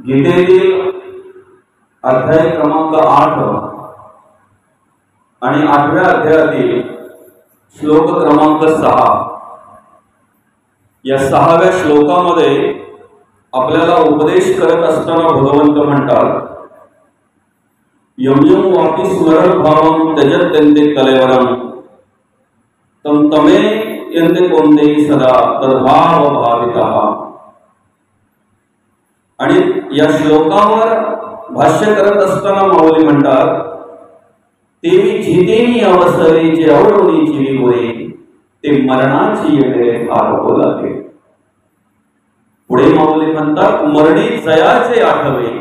गीतेतील अध्याय क्रमांक 8 आणि 8व्या अध्यायातील श्लोक क्रमांक 6 या 6व्या श्लोकामध्ये आपल्याला उपदेश करत असताना भगवंत म्हणतात, यम यम वापी स्मरण भावम त्यजत्यन्ते कलेवरम तम तमे यन्ते कोणतेही सदा तद्भाव भावितः। आणि या श्लोकावर भाष्य करत असताना माऊली म्हणतात, तेवी जितेनी अवसरे जे आवडूनी जीवी होय ते मरणाची येणे फार बोलावे। पुढे माऊली म्हणतात, मरणी जयाचे आठवे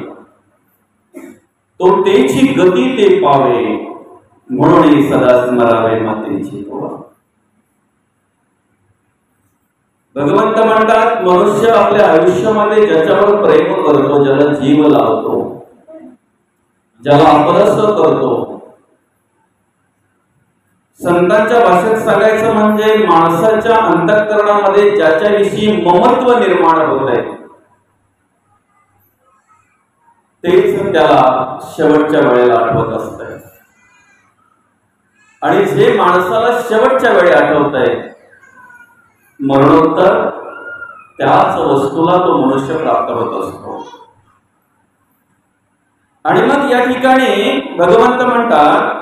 तो तेची गती ते पावे म्हणून सदा स्मरावे मातेची तोवा। भगवंत म्हणतात, मनुष्य आपल्या आयुष्यामध्ये ज्याच्यावर प्रेम करतो, ज्याला जीव लावतो, ज्याला अपरस करतो, संतांच्या भाषेत सांगायचं म्हणजे माणसाच्या अंतःकरणामध्ये ज्याच्याविषयी ममत्व निर्माण होत आहे तेच त्याला शेवटच्या वेळेला आठवत असतंय। आणि जे माणसाला शेवटच्या वेळी आठवत आहे मरणोत्तर, त्याच वस्तूला तो मनुष्य प्राप्त होत असतो। आणि मग या ठिकाणी भगवंत म्हणतात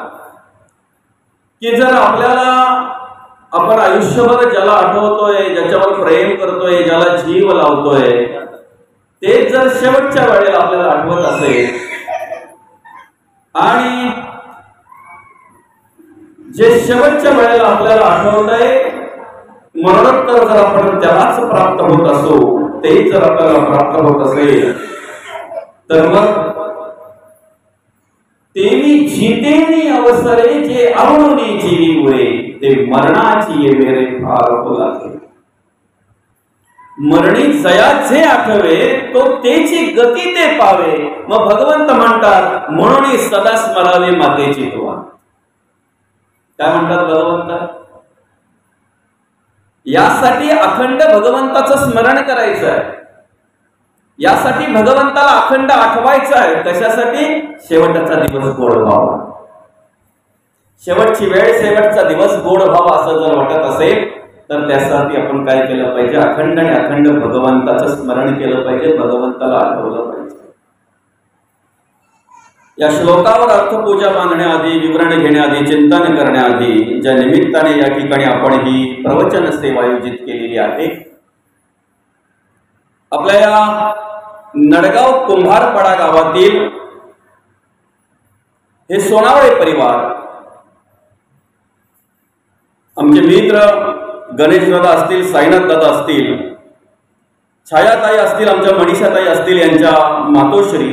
की जर आपल्याला आपण आयुष्यभर ज्याला आठवतोय, ज्याच्यावर प्रेम करतोय, ज्याला जीव लावतोय, ते जर शेवटच्या वेळेला आपल्याला आठवत असेल आणि जे शेवटच्या वेळेला आपल्याला आठवतंय मरणोत्तर जर आपण त्यालाच प्राप्त होत असो, तेच जर आपल्याला प्राप्त होत असेल तर मग तेवी जितेनी अवसरे जे आवडूनी जीवी होय ते मरणाची ये मेरे फार बोलावे। मरणी जयाचे आठवे तो तेची गती ते पावे। मग भगवंत म्हणतात, म्हणून सदा स्मरावे मातेची तोवा। काय म्हणतात भगवंत? यासाठी अखंड भगवंताचं स्मरण करायचं आहे, यासाठी भगवंताला अखंड आठवायचं आहे। कशासाठी? शेवटचा दिवस गोड व्हावा, शेवटची वेळ, शेवटचा दिवस गोड व्हावा असं जर वाटत असेल तर त्यासाठी आपण काय केलं पाहिजे? अखंड आणि अखंड भगवंताचं स्मरण केलं पाहिजे, भगवंताला आठवलं पाहिजे। या श्लोकावर अर्थपूजा बांधण्याआधी, विवरण घेण्याआधी, चिंतन करण्याआधी ज्या निमित्ताने या ठिकाणी आपण ही प्रवचन सेवा आयोजित केलेली आहे, आपल्या या नडगाव कुंभारपाडा गावातील हे सोनावळे परिवार, आमचे मित्र गणेश दादा असतील, साईनाथ दादा असतील, छायाताई असतील, आमच्या मनीषाताई असतील, यांच्या मातोश्री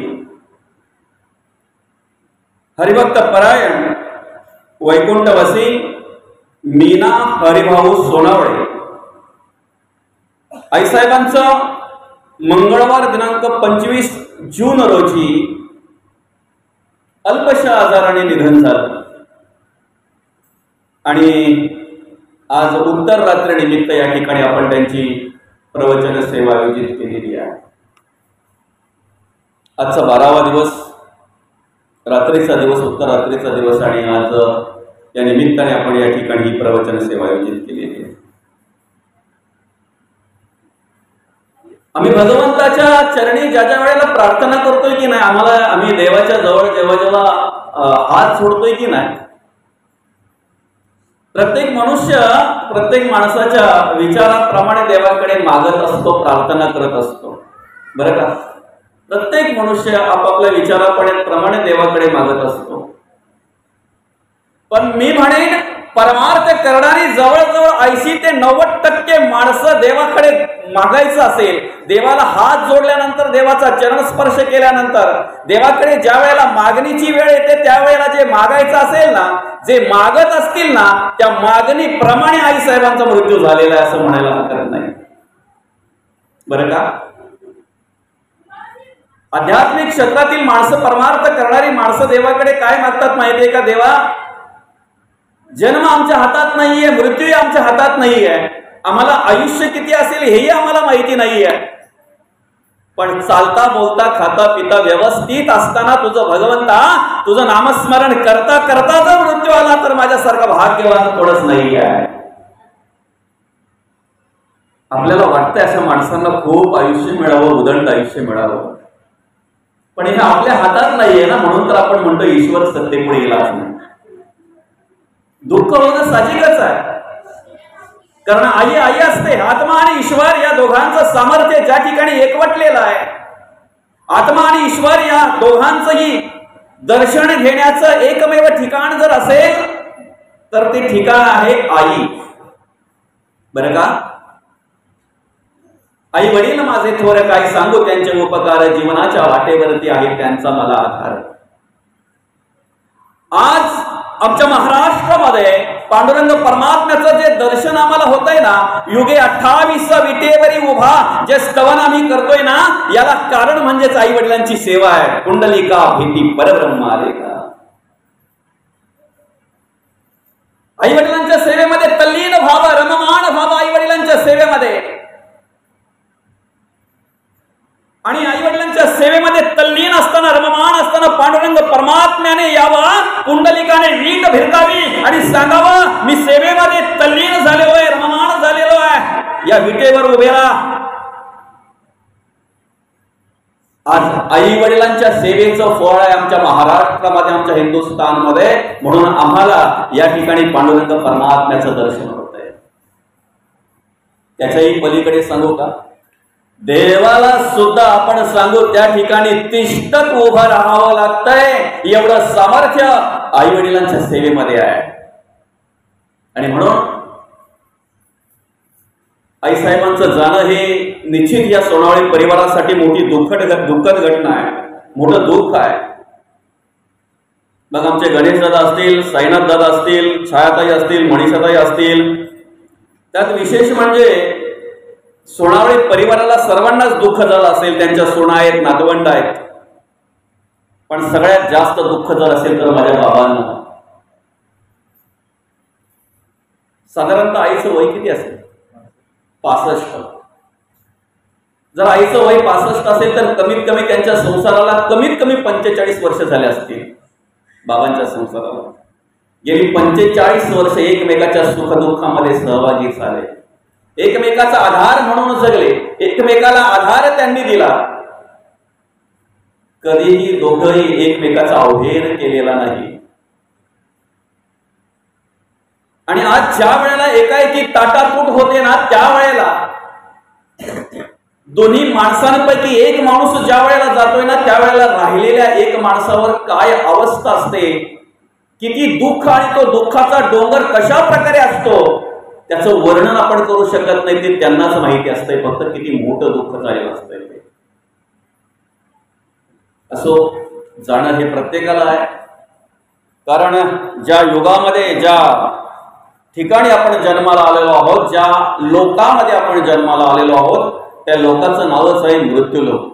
हरिभक्त परायण वैकुंठवासी मीना हरिभाऊ सोनावळे आईसाहेबांचं मंगळवार दिनांक 25 जून रोजी अल्पशा आजाराने निधन झालं। आणि आज उत्तर रात्री निमित्त या ठिकाणी आपण त्यांची प्रवचन सेवा आयोजित केलेली आहे। आजचा 12वा दिवस, रात्रीचा दिवस, उत्तर रात्रीचा दिवस, आणि आज या निमित्ताने आपण या ठिकाणी ही प्रवचन सेवा आयोजित केलेली आहे। आम्ही भगवंताच्या चरणी ज्या ज्या वेळेला प्रार्थना करतोय की नाही, आम्ही देवाच्या जवळ जेव्हा जेव्हा हात सोडतोय की नाही, प्रत्येक मनुष्य प्रत्येक माणसाच्या विचाराप्रमाणे देवाकडे मागत असतो, प्रार्थना करत असतो, बरं का? प्रत्येक मनुष्य आपापल्या विचाराप्रमाणे देवाकडे मागत असतो। पण मी म्हणेन, परमार्थ करणारी जवळजवळ 80 ते 90% माणसं देवाकडे मागायचं असेल, देवाला हात जोडल्यानंतर, देवाचा चरण स्पर्श केल्यानंतर, देवाकडे ज्या वेळेला मागणीची वेळ येते त्यावेळेला जे मागायचं असेल ना, जे मागत असतील ना, त्या मागणीप्रमाणे आईसाहेबांचा मृत्यू झालेला आहे असं म्हणायला हरकत नाही, बरं का? आध्यात्मिक क्षेत्रातील माणसं, परमार्थ करणारी माणसं देवाकडे काय मागतात माहितीये का? देवा, जन्म आमच्या हातात नाहीये, मृत्यू आमच्या हातात नाहीये, आम्हाला आयुष्य किती असेल हेही आम्हाला माहिती नाहीये, पण चालता बोलता खाता पिता व्यवस्थित असताना तुझं भगवंता तुझं नामस्मरण करता करता जर मृत्यू आला तर माझ्यासारखा भाग्यवान कोणच नाही आहे. आपल्याला वाटतंय अशा माणसांना खूप आयुष्य मिळावं, उदंड आयुष्य मिळावं, पण हे आपल्या हातात नाहीये ना, म्हणून तर आपण म्हणतो ईश्वर सत्तेपुढे इलाज नाही. दुःख होणं साहजिकच आहे, कारण आई आई असते. आत्मा आणि ईश्वर या दोघांचं सामर्थ्य ज्या ठिकाणी एकवटलेलं आहे, आत्मा आणि ईश्वर या दोघांचंही दर्शन घेण्याचं एकमेव ठिकाण जर असेल तर ते ठिकाण आहे आई. बरं का? आई वडील माझे थोर काय सांगू त्यांचे उपकार, जीवनाच्या वाटेवरती आहे त्यांचा मला आधार. आज आमच्या महाराष्ट्रामध्ये पांडुरंग परमात्म्याचं जे दर्शन आम्हाला होतंय ना, युगे 28 विटेवरी उभा जे स्तवन आम्ही करतोय ना, याला कारण म्हणजेच आई वडिलांची सेवा आहे. कुंडलिका भीती परब्रह्म आले का. आई वडिलांच्या सेवेमध्ये तल्लीन व्हावं, रममाण व्हावं आई वडिलांच्या सेवेमध्ये. आणि आई वडिलांच्या सेवेमध्ये तल्लीन असताना, रममाण असताना पांडुरंग परमात्म्याने यावं, कुंडलिकाने वीट भिरकावी आणि सांगावं मी सेवेमध्ये तल्लीन झालेलो आहे, रममाण झालेलो आहे, या विटेवर उभे राहा. आज आई वडिलांच्या सेवेचं फळ आहे आमच्या महाराष्ट्रामध्ये, आमच्या हिंदुस्थानमध्ये. म्हणून आम्हाला या ठिकाणी पांडुरंग परमात्म्याचं दर्शन होत आहे. त्याच्याही पलीकडे सांगू का, देवाला सुद्धा आपण सांगू त्या ठिकाणी तिष्ठत उभं राहावं लागतंय, एवढं सामर्थ्य आई वडिलांच्या सेवेमध्ये आहे. आणि म्हणून आईसाहेबांचं जाणं हे निश्चित या सोनावळे परिवारासाठी मोठी दुःखद घटना आहे, मोठं दुःख आहे. मग आमचे गणेश दादा असतील, साईनाथ दादा असतील, छायाताई असतील, मनीषाताई असतील. त्यात विशेष म्हणजे सोनावळे परिवाराला सर्वांनाच दुःख झालं असेल, त्यांच्या सोना आहेत, नातवंड आहेत. पण सगळ्यात जास्त दुःख जर असेल तर माझ्या बाबांना. साधारणतः आईचं वय किती असेल? 65. जर आईचं वय 65 असेल तर कमीत कमी त्यांच्या संसाराला कमीत कमी 45 वर्ष झाले असतील. बाबांच्या संसाराला गेली 45 वर्ष एकमेकाच्या सुखदुःखामध्ये सहभागी झाले, एकमेकाचा आधार म्हणून जगले, एकमेकाला आधार त्यांनी दिला. कधीही दोघंही एकमेकाचा अवहेर केलेला नाही. आणि आज ज्या वेळेला एकाएकी ताटातूट होते ना, त्यावेळेला दोन्ही माणसांपैकी एक माणूस ज्या वेळेला जातोय ना, त्यावेळेला राहिलेल्या एक माणसावर काय अवस्था असते, किती दुःख आणि तो दुःखाचा डोंगर कशा प्रकारे असतो, त्याचं वर्णन आपण करू शकत नाही. ते त्यांनाच माहिती असतंय फक्त किती मोठं दुःख झालेलं असतंय ते. असो, जाणं हे प्रत्येकाला आहे. कारण ज्या युगामध्ये, ज्या ठिकाणी आपण जन्माला आलेलो आहोत, ज्या लोकामध्ये आपण जन्माला आलेलो आहोत, त्या लोकांचं नावच आहे मृत्यूलोक.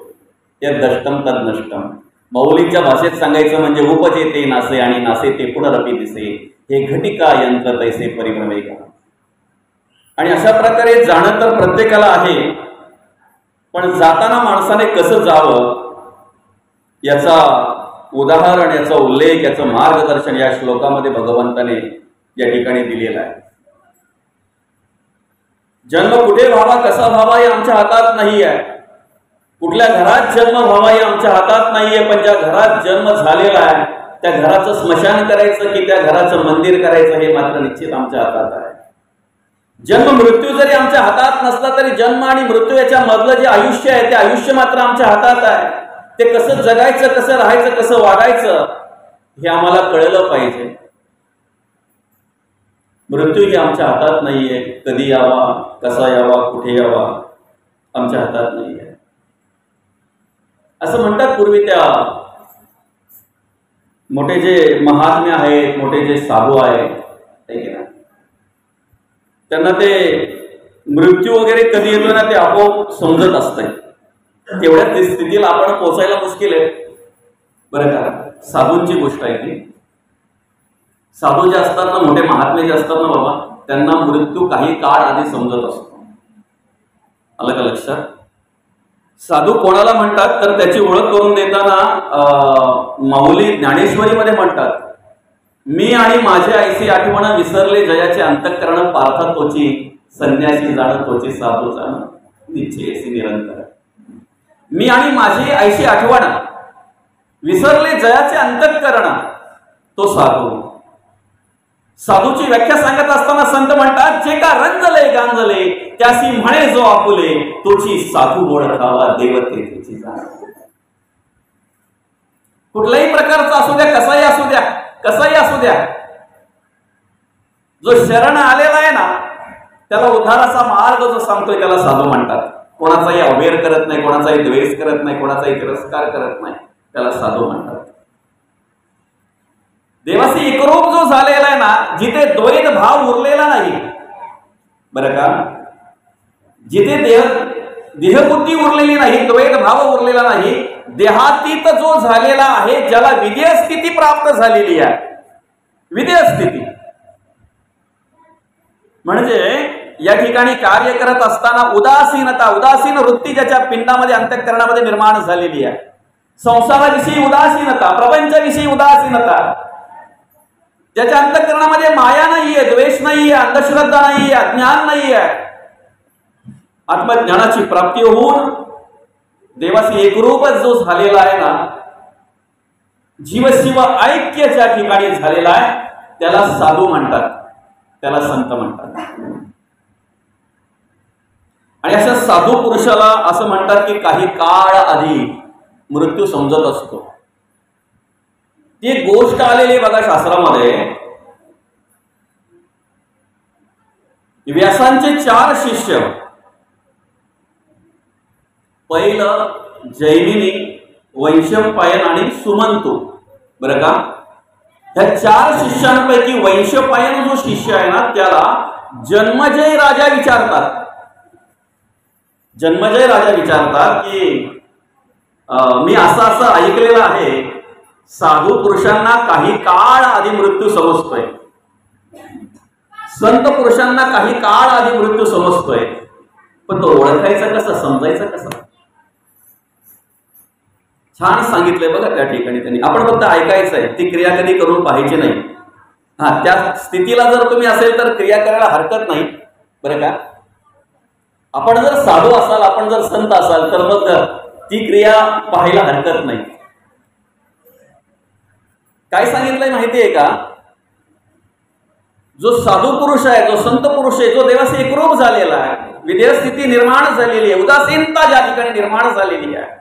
ते दष्टम तद नष्टम. मौलिकच्या भाषेत सांगायचं म्हणजे उपजेते नासे आणि नासे ते पुनरपी दिसे, हे घटिका यंत्र तैसे परिभ्रमे का. आणि अशा प्रकारे जाणं तर प्रत्येकाला आहे, पण जाताना माणसाने कसं जावं याचा उदाहरण, याचा उल्लेख, याचं मार्गदर्शन या श्लोकामध्ये भगवंताने या ठिकाणी दिलेला आहे. जन्म कुठे व्हावा, कसा व्हावा हे आमच्या हातात नाही आहे. कुठल्या घरात जन्म व्हावा हे आमच्या हातात नाहीये. पण ज्या घरात जन्म झालेला आहे त्या घराचं स्मशान करायचं की त्या घराचं मंदिर करायचं हे मात्र निश्चित आमच्या हातात आहे. जन्म मृत्यू जरी आमच्या हातात नसला तरी जन्म आणि मृत्यू याच्या मधलं जे आयुष्य आहे ते आयुष्य मात्र आमच्या हातात आहे. ते कसं जगायचं, कसं राहायचं, कसं वागायचं हे आम्हाला कळलं पाहिजे. मृत्यू ही आमच्या हातात नाहीये. कधी यावा, कसा यावा, कुठे यावा आमच्या हातात नाहीये. असं म्हणतात पूर्वी त्या मोठे जे महात्मे आहेत, मोठे जे साधू आहेत त्यांना ते मृत्यू वगैरे कधी येतो ना ते आपोआप समजत असतंय. तेवढ्या स्थितीला आपण पोचायला मुश्किल आहे बरं का. साधूंची गोष्ट आहे ती. साधू जे असतात ना, मोठे महात्मे जे असतात ना बाबा, त्यांना मृत्यू काही काळ आधी समजत असतो. आलं का लक्षात? साधू कोणाला म्हणतात तर त्याची ओळख करून देताना माऊली ज्ञानेश्वरीमध्ये म्हणतात, मी आणि माझ्या आईची आठवण विसरले जयाचे अंतःकरण पार्थ तोची संन्यासी जाण तोची साधू जाण निश्चयसी निरंतर. मी आणि माझी आईची आठवण विसरले जयाचे अंतःकरण तो साधू. साधूची व्याख्या सांगत असताना संत म्हणतात, जे का रंजले गांजले त्यासी म्हणे जो आपुले तोची साधू ओळखावा देवते त्याची जाण. कुठल्याही प्रकारचा असू द्या, कसाही असू द्या, कसाही असू द्या, जो शरण आलेला आहे ना त्याला उद्धाराचा मार्ग जो सांगतोय त्याला साधू म्हणतात. कोणाचाही अवैर करत नाही, कोणाचाही द्वेष करत नाही, कोणाचाही तिरस्कार करत नाही, त्याला साधू म्हणतात. देवाशी एकरूप जो झालेला आहे ना, जिथे द्वैत भाव उरलेला नाही, बरं का, जिथे देहबुद्धी उरलेली नाही, द्वैत भाव उरलेला नाही, देहातीत जो झालेला आहे, ज्याला विधेय स्थिती प्राप्त झालेली आहे. विधेय स्थिती म्हणजे या ठिकाणी कार्य करत असताना उदासीनता, उदासीन वृत्ती ज्याच्या पिंडामध्ये अंतःकरणामध्ये निर्माण झालेली आहे. संसाराविषयी उदासीनता, प्रपंचाविषयी उदासीनता, ज्याच्या अंतःकरणामध्ये माया नाहीये, द्वेष नाहीये, अंधश्रद्धा नाहीये, अज्ञान नाहीये, आत्मज्ञानाची प्राप्ती होऊन देवाशी एकरूपच जो झालेला आहे ना, जीवशिव ऐक्य ज्या ठिकाणी झालेला आहे त्याला साधू म्हणतात, त्याला संत म्हणतात. आणि अशा साधू पुरुषाला असं म्हणतात की काही काळ आधी मृत्यू समजत असतो. ती एक गोष्ट आलेली बघा शास्त्रामध्ये. व्यासांचे 4 शिष्य, पहिलं जैमिनी, वैशंपायन आणि सुमंतू, बरं का. ह्या 4 शिष्यांपैकी वैशंपायन जो शिष्य आहे ना त्याला जन्मजय राजा विचारतात. जन्मजय राजा विचारतात की मी असं असं ऐकलेलं आहे, साधू पुरुषांना काही काळ आधी मृत्यू समजतोय, संत पुरुषांना काही काळ आधी मृत्यू समजतोय, पण तो ओळखायचा कसा, समजायचा कसा. छान सांगितलंय बघा त्या ठिकाणी त्यांनी. आपण फक्त ऐकायचंय, ती क्रिया कधी करून पाहिजे नाही. त्या स्थितीला जर तुम्ही असेल तर क्रिया करायला हरकत नाही, बरं का. आपण जर साधू असाल, आपण जर संत असाल तर मग ती क्रिया पाहायला हरकत नाही. काय सांगितलंय माहितीये का, जो साधू पुरुष आहे, जो संत पुरुष आहे, जो देवाशी एकरूप झालेला आहे, विधेय स्थिती निर्माण झालेली आहे, उदासीनता ज्या ठिकाणी निर्माण झालेली आहे,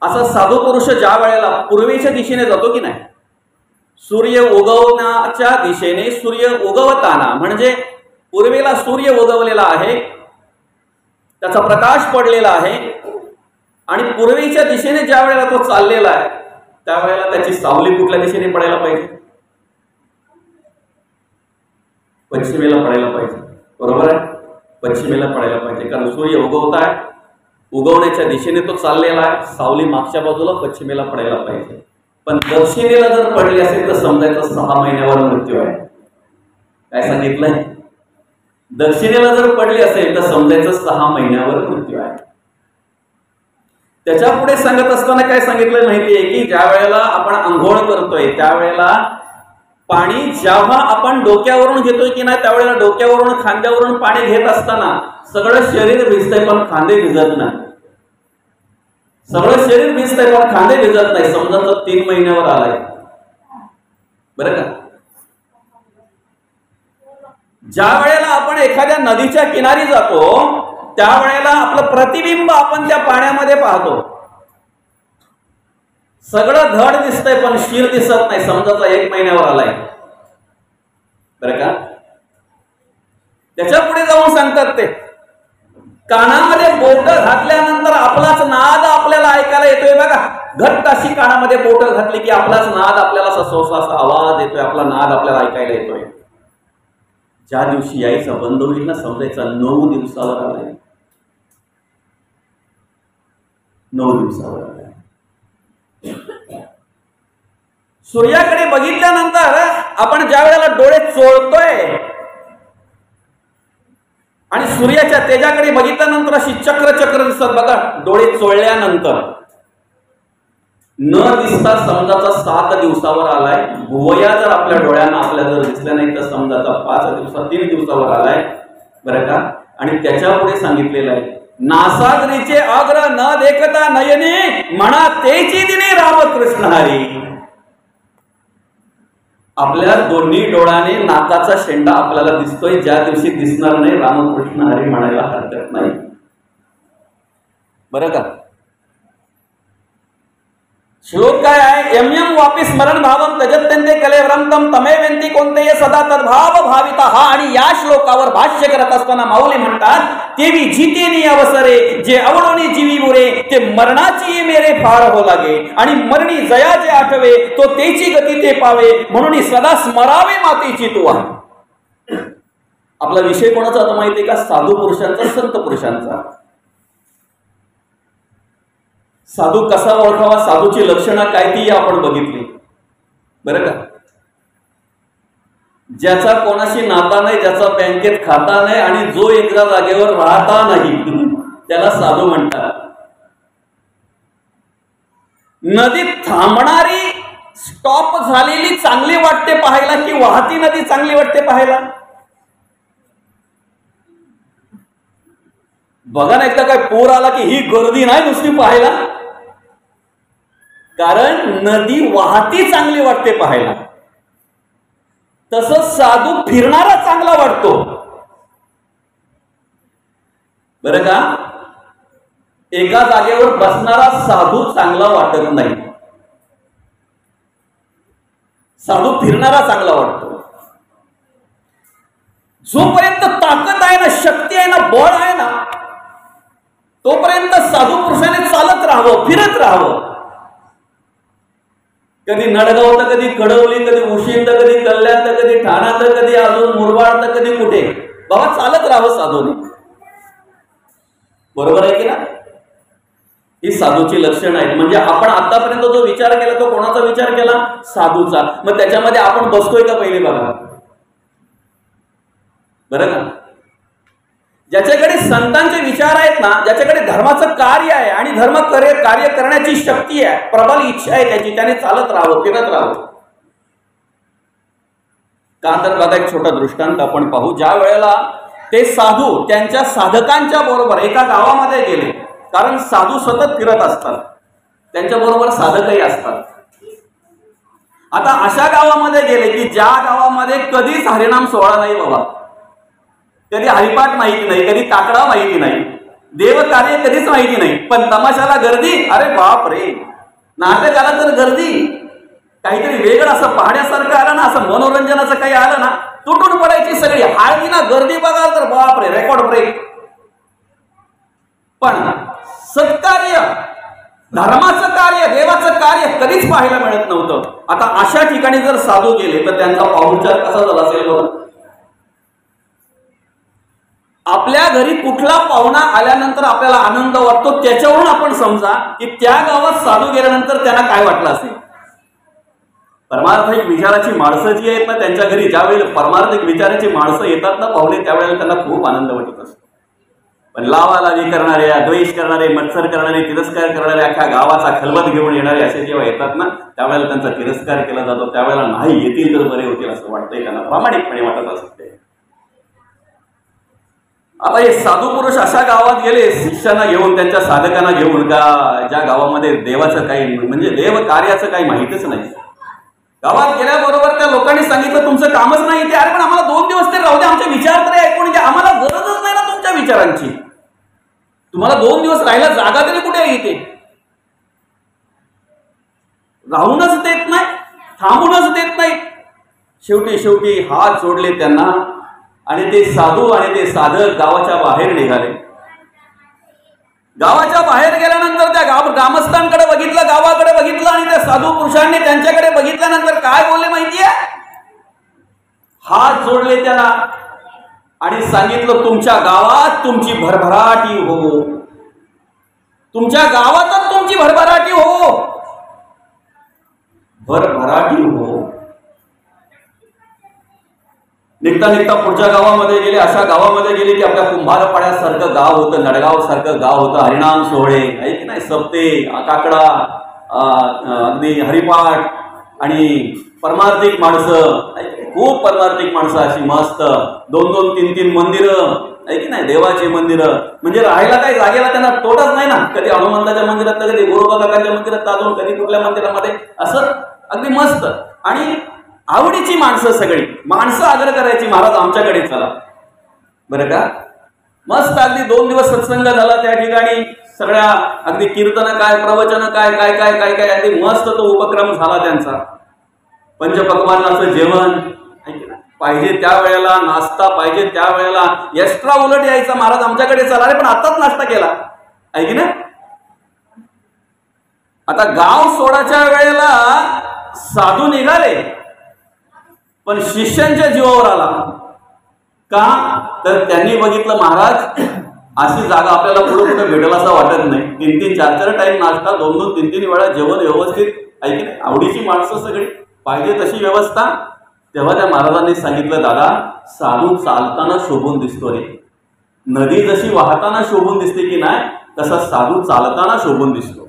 असा साधू पुरुष ज्या वेळेला पूर्वेच्या दिशेने जातो की नाही, सूर्य उगवण्याच्या दिशेने, सूर्य उगवताना म्हणजे पूर्वेला सूर्य उगवलेला आहे, त्याचा प्रकाश पडलेला आहे, आणि पूर्वेच्या दिशेने ज्या वेळेला तो चाललेला आहे त्यावेळेला त्याची सावली कुठल्या दिशेने पडायला पाहिजे, पश्चिमेला पडायला पाहिजे, बरोबर आहे. पश्चिमेला पडायला पाहिजे, कारण सूर्य उगवताय, उगवण्याच्या दिशेने तो चाललेला आहे, सावली मागच्या बाजूला पश्चिमेला पडायला पाहिजे. पण दक्षिणेला जर पडली असेल तर समजायचं 6 महिन्यावर मृत्यू आहे. काय सांगितलंय, दक्षिणेला जर पडली असेल तर समजायचं 6 महिन्यावर मृत्यू आहे. त्याच्या पुढे सांगत असताना काय सांगितलं माहितीये की ज्या वेळेला आपण आंघोळ करतोय त्यावेळेला पाणी जेव्हा आपण डोक्यावरून घेतोय की नाही त्यावेळेला डोक्यावरून खांद्यावरून पाणी घेत असताना सगळं शरीर भिजतंय पण खांदे भिजत नाही. सगळं शरीर भिजतंय पण खांदे भिजत नाही. समजा तो 3 महिन्यावर आलाय, बरं का. ज्या वेळेला आपण एखाद्या नदीच्या किनारी जातो त्यावेळेला आपलं प्रतिबिंब आपण त्या पाण्यामध्ये पाहतो. सगळं धड दिसतंय पण शिर दिसत नाही. समजा 1 महिन्यावर आलाय, बरं का. त्याच्या पुढे जाऊन सांगतात ते कानामध्ये बोट घातल्यानंतर आपलाच नाद आपल्याला ऐकायला येतोय बघा. घट्ट अशी कानामध्ये बोट घातली की आपलाच नाद आपल्याला असा आवाज येतोय, आपला नाद आपल्याला ऐकायला येतोय. ज्या दिवशी यायचा बंद होईल ना समजायचा 9 दिवसावर आलाय, 9 दिवसावर आलाय. सूर्याकडे बघितल्यानंतर आपण ज्या वेळेला डोळे चोळतोय आणि सूर्याच्या तेजाकडे बघितल्यानंतर अशी चक्र चक्र दिसतात बघा, डोळे चोळल्यानंतर न दिसता समजाचा 7 दिवसावर आलाय. भुवया जर आपल्या डोळ्यांना आपल्या जर दिसल्या नाही तर समजाचा 5 दिवसात 3 दिवसावर आलाय बरं का. आणि त्याच्या पुढे सांगितलेलं आहे, नासागरीचे अग्र न देखता नयने म्हणा तेची दिने रामकृष्ण हरी. आपल्या दोन्ही डोळ्याने नाकाचा शेंडा आपल्याला दिसतोय, ज्या दिवशी दिसणार नाही रामकृष्ण हरी म्हणायला हरकत नाही बरं का. श्लोक काय आहे, यम यम वापी स्मरण भावम तजत्यंते कलेवरंतम तमेवेंती कोणते सदा तद्भाव भाविता. हा आणि या श्लोकावर भाष्य करत असताना माऊली म्हणतात, तेवी जितेनी अवसरे जे आवडोनी जीवी बुरे ते मरणाची मेरे फार हो लागे. आणि मरणी जया जे आठवे तो तेची गती ते पावे म्हणून सदा स्मरावे मातेची तू आहे. आपला विषय कोणाचा आता माहितीये का? साधू पुरुषांचा, संत पुरुषांचा. साधू कसा ओळखावा, साधूची लक्षणं काय ती आपण बघितली बरं का. ज्याचा कोणाशी नाता नाही, ज्याचा बँकेत खाता नाही आणि जो एका जागेवर राहता नाही त्याला साधू म्हणतात. नदीत थांबणारी स्टॉप झालेली चांगली वाटते पाहायला की वाहती नदी चांगली वाटते पाहायला? बघा ना, एकदा काय पूर आला की ही गर्दी नाही नुसती पाहायला, कारण नदी वाहती चांगली वाटते पाहायला. तसंच साधू फिरणारा चांगला वाटतो बरं का. एका जागेवर बसणारा साधू चांगला वाटत नाही, साधू फिरणारा चांगला वाटतो. जोपर्यंत ताकद आहे ना, शक्ती आहे ना, बळ आहे ना, तोपर्यंत साधू पुरुषाने चालत राहावं, फिरत राहावं. कधी नडगाव तर कधी कडवली, कधी उशीर तर कधी कल्याण तर कधी ठाणा तर कधी अजून मुरबाड तर कधी कुठे. बाबा चालत राहावं साधूने, बरोबर आहे की ना. ही साधूची लक्षणं आहेत. म्हणजे आपण आतापर्यंत जो विचार केला तो कोणाचा विचार केला? साधूचा. मग त्याच्यामध्ये आपण बसतोय का पहिले बघा बरं का. ज्याच्याकडे संतांचे विचार आहेत ना, ज्याच्याकडे धर्माचं कार्य आहे आणि धर्म कार्य करण्याची शक्ती आहे, प्रबल इच्छा आहे त्याची, त्याने चालत राहावं, फिरत राहावं. का तर बघा, एक छोटा दृष्टांत आपण पाहू. ज्या वेळेला ते साधू त्यांच्या साधकांच्या बरोबर एका गावामध्ये गेले, कारण साधू सतत फिरत असतात, त्यांच्या बरोबर साधकही असतात. आता अशा गावामध्ये गेले की ज्या गावामध्ये कधीच हरिनाम सोहळा नाही बाबा, कधी हरिपाठ माहिती नाही, कधी काकडा माहिती नाही, देव कार्य कधीच माहिती नाही, पण तमाशाला गर्दी, अरे बाप रे. नाटकाला तर गर्दी, काहीतरी वेगळं असं पाहण्यासारखं आलं ना, असं मनोरंजनाचं काही आलं ना, तुटून पडायची सगळी. हळदीना गर्दी बघाल तर बाप रे, रेकॉर्ड ब्रेक. पण सत्कार्य, धर्माचं कार्य, देवाचं कार्य कधीच पाहायला मिळत नव्हतं. आता अशा ठिकाणी जर साधू गेले तर त्यांचा पाहुणचार कसा झाला असेल बरं. आपल्या घरी कुठला पाहुणा आल्यानंतर आपल्याला आनंद वाटतो, त्याच्यावरून आपण समजा की त्या गावात साधू गेल्यानंतर त्यांना काय वाटलं असेल. परमार्थिक विचाराची माणसं जी आहेत ना, त्यांच्या घरी ज्या वेळेला परमार्थिक विचाराची माणसं येतात ना पाहुणे, त्यावेळेला त्यांना खूप आनंद वाटत असतो. पण लावालावी करणारे, द्वेष करणारे, मत्सर करणारे, तिरस्कार करणारे, अख्ख्या गावाचा खलबत घेऊन येणारे असे जेव्हा येतात ना, त्यावेळेला त्यांचा तिरस्कार केला जातो. त्यावेळेला नाही, येतील तर बरे होतील असं वाटतंय त्यांना, प्रामाणिकपणे वाटत असते. आता हे साधू पुरुष अशा गावात गेले शिष्यांना घेऊन, त्यांच्या साधकांना घेऊन, का ज्या गावामध्ये देवाचं काही म्हणजे देव कार्याचं काही माहितीच नाही. गावात गेल्याबरोबर त्या लोकांनी सांगितलं तुमचं कामच नाही ते. अरे पण आम्हाला 2 दिवस तरी राहू दे, आमचे विचार तरी ऐकून घ्या, आम्हाला गरजच नाही ना तुमच्या विचारांची. तुम्हाला 2 दिवस राहायला जागा तरी कुठे येते, राहूनच देत नाही, थांबूनच देत नाही. शेवटी हात जोडले त्यांना आणि ते साधू आणि ते साधक गावाच्या बाहेर निघाले. गावाच्या बाहेर गेल्यानंतर त्या ग्रामस्थांकडे बघितलं, गावाकडे बघितलं आणि त्या साधू पुरुषांनी त्यांच्याकडे बघितल्यानंतर काय बोलले माहितीये? हात जोडले त्याला आणि सांगितलं तुमच्या गावात तुमची भरभराटी हो, तुमच्या गावातच तुमची भरभराटी हो, भरभराटी हो. निघता निघता पुढच्या गावामध्ये गेले, अशा गावामध्ये गेले की आपल्या कुंभारपाड्यासारखं गाव होतं, नडगाव सारखं गाव होतं. हरिनाम सोहळे आहे की नाही, सप्ते, काकडा, अगदी हरिपाठ आणि परमार्थिक माणसं, खूप परमार्थिक माणसं अशी मस्त 2-2, 3-3 मंदिरं आहे की नाही, देवाचे मंदिरं. म्हणजे राहायला काही जागेला त्यांना तोटच नाही ना. कधी हनुमंताच्या मंदिरात, कधी गोरोबा काकांच्या मंदिरात अजून कधी कुठल्या मंदिरामध्ये, असं अगदी मस्त. आणि आवडीची माणसं, सगळी माणसं आग्रह करायची, महाराज आमच्याकडे चला बरं का. मस्त अगदी 2 दिवस सत्संग झाला त्या ठिकाणी. सगळ्या अगदी कीर्तन काय, प्रवचन काय काय काय काय काय अगदी मस्त तो उपक्रम झाला त्यांचा. पंचपक्वान्नाचं जेवण पाहिजे त्या वेळेला, नाश्ता पाहिजे त्या वेळेला, एक्स्ट्रा उलट यायचा, महाराज आमच्याकडे चला. अरे पण आताच नाश्ता केला आहे की ना. आता गाव सोडाच्या वेळेला साधू निघाले, पण शिष्यांच्या जीवावर आला. का तर त्यांनी बघितलं महाराज अशी जागा आपल्याला पुढे कुठे भेटेल असं वाटत नाही. 3-3, 4-4 टाइम नाश्ता, 2-2, 3-3 वेळा जेवण व्यवस्थित आहे की नाही, आवडीची माणसं सगळी, पाहिजे तशी व्यवस्था. तेव्हा त्या महाराजांनी सांगितलं, दादा साधू चालताना शोभून दिसतो रे. नदी जशी वाहताना शोभून दिसते की नाही, तसा साधू चालताना शोभून दिसतो.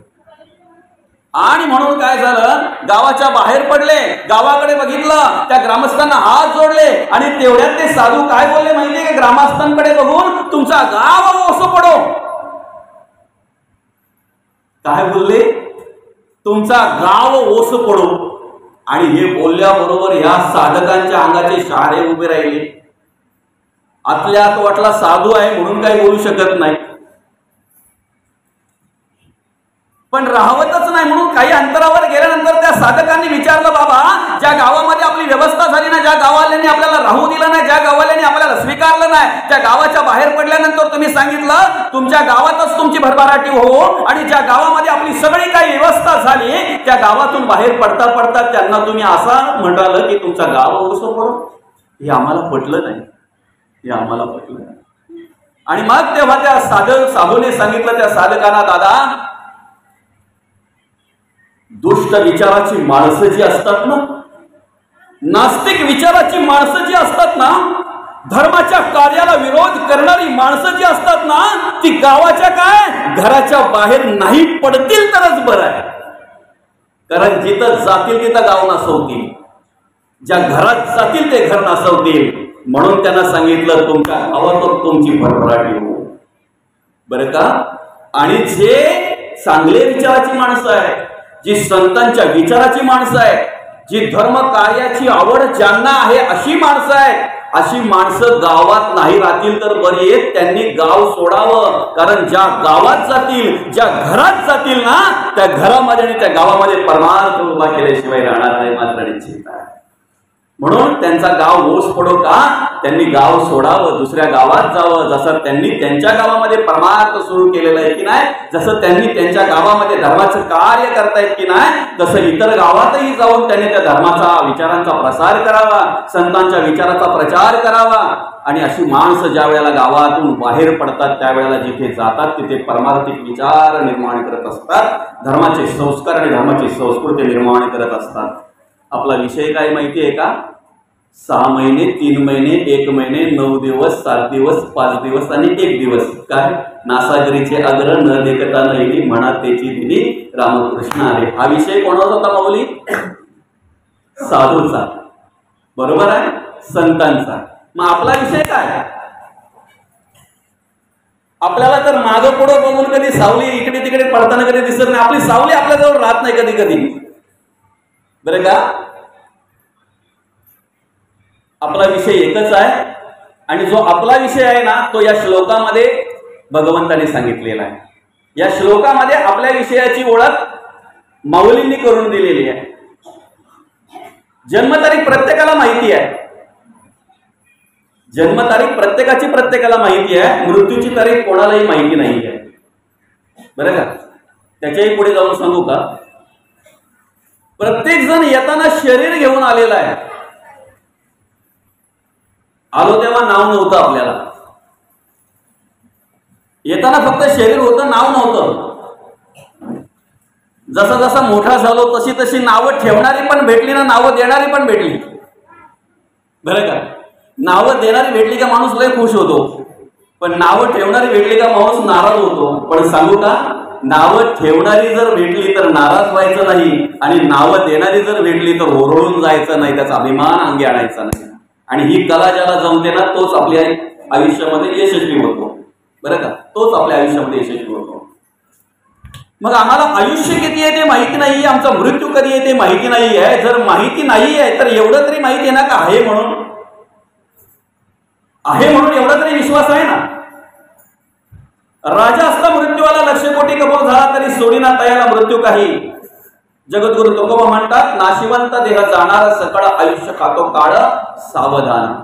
आणि म्हणून काय झालं, गावाच्या बाहेर पडले, गावाकडे बघितलं, त्या ग्रामस्थांना हात जोडले आणि तेवढ्यात ते साधू काय बोलले माहितीये का, ग्रामस्थांकडे बघून, तुमचा गाव ओसो पडो. काय बोलले, तुमचा गाव ओस पडो. आणि हे बोलल्याबरोबर या साधकांच्या अंगाचे शहारे उभे राहिले. आतल्या आत वाटला साधू आहे म्हणून काही बोलू शकत नाही, पण राहवतच नाही. म्हणून काही अंतरावर गेल्यानंतर त्या साधकांनी विचारलं, बाबा ज्या गावामध्ये आपली व्यवस्था झाली ना, ज्या गावाल्यांनी आपल्याला राहू दिलं नाही, ज्या गावाल्यांनी आपल्याला स्वीकारलं नाही, त्या गावाच्या बाहेर पडल्यानंतर तुम्ही सांगितलं तुमच्या गावातच तुमची भरभराटी हो. आणि ज्या गावामध्ये आपली सगळी काही व्यवस्था झाली, त्या गावातून बाहेर पडता पडता त्यांना तुम्ही असं म्हणालं की तुमचा गाव ओसो पडो. हे आम्हाला पटलं नाही, हे आम्हाला पटलं नाही. आणि मग तेव्हा त्या साधूने सांगितलं त्या साधकांना, दादा दुष्ट विचाराची माणसं जी असतात ना, नास्तिक विचाराची माणसं जी असतात ना, धर्माच्या कार्याला विरोध करणारी माणसं जी असतात ना, ती गावाच्या काय घराच्या बाहेर नाही पडतील तरच बरं आहे. कारण जिथं जातील तिथं गाव नासवतील, ज्या घरात जातील ते घर नासवतील. म्हणून त्यांना सांगितलं तुमच्या गावातच तुमची भरभराटी हो बरं का. आणि जे चांगले विचाराची माणसं आहे, जी संतांच्या विचाराची माणसं आहेत, जी धर्म कार्याची आवड ज्यांना आहे अशी माणसं आहेत, अशी माणसं गावात नाही राहतील तर बरी आहेत. त्यांनी गाव सोडावं. कारण ज्या गावात जातील, ज्या घरात जातील ना, त्या घरामध्ये आणि त्या गावामध्ये परमार्थ उभा केल्याशिवाय राहणार नाही, मात्र निश्चित आहे. म्हणून त्यांचा गाव ओस पडो का, त्यांनी गाव सोडावं, दुसऱ्या गावात जावं. जसं त्यांनी त्यांच्या गावामध्ये परमार्थ सुरू केलेलं आहे की नाही, जसं त्यांनी त्यांच्या गावामध्ये धर्माचं कार्य करतायत की नाही, तसं इतर गावातही जाऊन त्यांनी त्या धर्माचा विचारांचा प्रसार करावा, संतांच्या विचाराचा प्रचार करावा. आणि अशी माणसं ज्या वेळेला गावातून बाहेर पडतात, त्यावेळेला जिथे जातात तिथे परमार्थिक विचार निर्माण करत असतात, धर्माचे संस्कार आणि धर्माची संस्कृती निर्माण करत असतात. आपला विषय काय माहिती आहे का, 6 महिने, 3 महिने, 1 महिने, 9 दिवस, 7 दिवस, 5 दिवस आणि 1 दिवस. काय नासागरीचे अग्र न देखता नैली म्हणा त्याची दिली रामकृष्ण आले. हा विषय कोणाचा होता माऊली, साधूचा, बरोबर आहे, संतांचा. मग आपला विषय काय, आपल्याला तर मागं पुढं बघून कधी सावली इकडे तिकडे पडताना कधी दिसत नाही. आपली सावली आपल्याजवळ राहत नाही कधी कधी बरं का. आपला विषय एकच आहे. आणि जो आपला विषय आहे ना, तो या श्लोकामध्ये भगवंताने सांगितलेला आहे. या श्लोकामध्ये आपल्या विषयाची ओळख माऊलींनी करून दिलेली आहे. जन्मतारीख प्रत्येकाला माहिती आहे, जन्मतारीख प्रत्येकाची प्रत्येकाला माहिती आहे, मृत्यूची तारीख कोणालाही माहिती नाही आहे बरं का. त्याच्याही पुढे जाऊन सांगू का, प्रत्येक जण येताना शरीर घेऊन आलेला आहे. आलो तेव्हा नाव नव्हतं आपल्याला, येताना फक्त शरीर होतं, नाव नव्हतं. जसा जसा मोठा झालो तशी तशी नावं ठेवणारी पण भेटली ना, नावं देणारी पण भेटली बरं का. नावं देणारी भेटली का माणूस लय खुश होतो, पण नावं ठेवणारी भेटली का माणूस नाराज होतो. पण सांगू का, नावं ठेवणारी जर भेटली तर नाराज व्हायचं नाही, आणि नावं देणारी जर भेटली तर ओरडून जायचं नाही, त्याचा अभिमान अंगी आणायचा नाही. आणि ही कला ज्याला जमते ना तोच आपल्या आयुष्यामध्ये यशस्वी होतो. बरं का, तोच आपल्या आयुष्यामध्ये यशस्वी होतो. मग आम्हाला आयुष्य किती आहे ते माहिती नाही, आमचा मृत्यू कधी आहे ते माहिती नाही आहे. जर माहिती नाही आहे तर एवढं तरी माहिती आहे ना का आहे म्हणून एवढा तरी विश्वास आहे ना. राजा असता मृत्यूवाला लक्ष कोटी कबूल झाला तरी सोडीना तयाला मृत्यू काही. जगद्गुरु तुकोबा म्हणतात, नाशिवंत देह जाणार सकळ आयुष्य खातो काळ सावधान.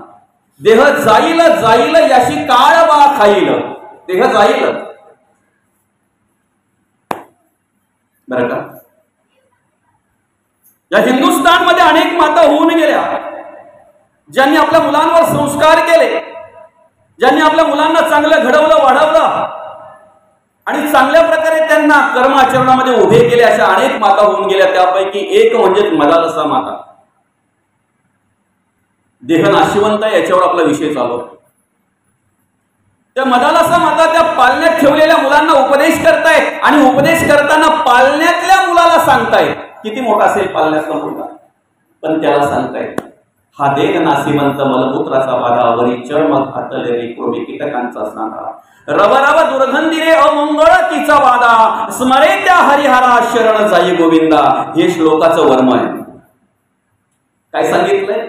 देह जाईल जाईल याशी काळ बा खाईल. देह जाईल, बरं का. या हिंदुस्थानमध्ये अनेक माता होऊन गेल्या, ज्यांनी आपल्या मुलांवर संस्कार केले, ज्यांनी आपल्या मुलांना चांगलं घडवलं वाढवलं आणि चांगल्या प्रकारे त्यांना कर्माचरणामध्ये उभे केले. अशा अनेक माता होऊन गेल्या. त्यापैकी एक म्हणजे मदालसा माता. देह नाशिवंत आहे याच्यावर आपला विषय चालू आहे. त्या मदालसा माता त्या पालण्यात ठेवलेल्या मुलांना उपदेश करतायत, आणि उपदेश करताना पालण्यातल्या मुलाला सांगतायत. किती मोठा असेल पालण्यातला मुलगा, पण त्याला सांगतायत, हा देह नाशिवंत मलमूत्राचा बाधा, वरी चर्म घातले रे कृमी कीटकांचा सांगा. रव रव दुर्गंधी रे अमंगळ तिचा वादा, स्मरे त्या हरिहरा शरण जाई गोविंदा. हे श्लोकाचं वर्म आहे. काय सांगितलंय?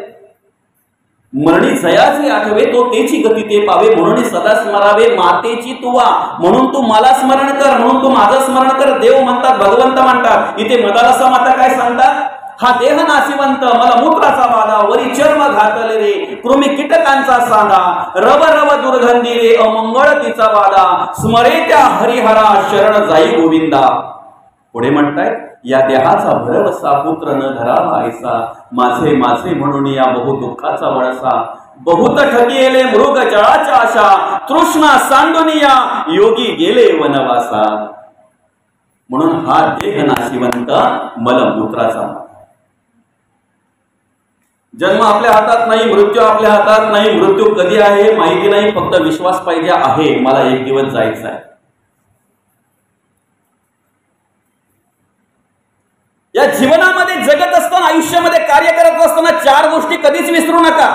मरणी जयाचे आठवे तो तेची गती ते पावे, म्हणून सदा स्मरावे मातेची तुवा. म्हणून तू मला स्मरण कर, म्हणून तू माझं स्मरण कर. देव म्हणतात, भगवंत म्हणतात. इथे मदालसा माता काय सांगतात? हा देह नाशिवंत मलमूत्राचा वादा, वरी चर्म घातले रे कृमी कीटकांचा सांगा. रव रव दुर्गंधी रे अमंगळ तिचा वादा, स्मरे त्या हरिहरा शरण जाई गोविंदा. पुढे म्हणतायत, या देहाचा भरवसा पुत्र न धरावा ऐसा, माझे माझे म्हणून या बहु दुःखाचा वळसा. बहुत ठगिले मृग जळाच्या आशा, तृष्णा सांडुनिया योगी गेले वनवासा. म्हणून हा देह नाशिवंत मलमूत्राचा. जन्म आपल्या हातात नाही, मृत्यू आपल्या हातात नाही. मृत्यू कधी आहे माहिती नाही, फक्त विश्वास पाहिजे आहे मला एक दिवस जायचं आहे. या जीवनामध्ये जगत असताना, आयुष्यामध्ये कार्य करत असताना 4 गोष्टी कधीच विसरू नका.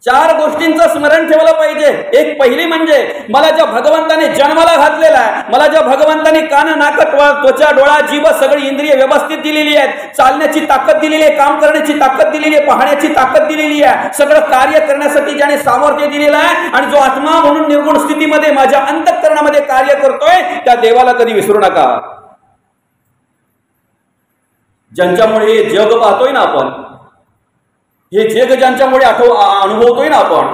4 गोष्टींचं स्मरण ठेवलं पाहिजे. एक पहिली म्हणजे मला ज्या भगवंताने जन्माला घातलेला आहे, मला ज्या भगवंताने कान नाक त्वचा डोळा जीभ सगळी इंद्रिय व्यवस्थित दिलेली आहेत, चालण्याची ताकद दिलेली आहे, काम करण्याची ताकद दिलेली आहे, पाहण्याची ताकद दिलेली आहे, सगळं कार्य करण्यासाठी ज्याने सामर्थ्य दिलेलं आहे, आणि जो आत्मा म्हणून निर्गुण स्थितीमध्ये माझ्या अंतःकरणामध्ये कार्य करतोय, त्या देवाला कधी विसरू नका. ज्यांच्यामुळे हे जग पाहतोय ना आपण, हे जग ज्यांच्यामुळे अनुभवतोय ना आपण,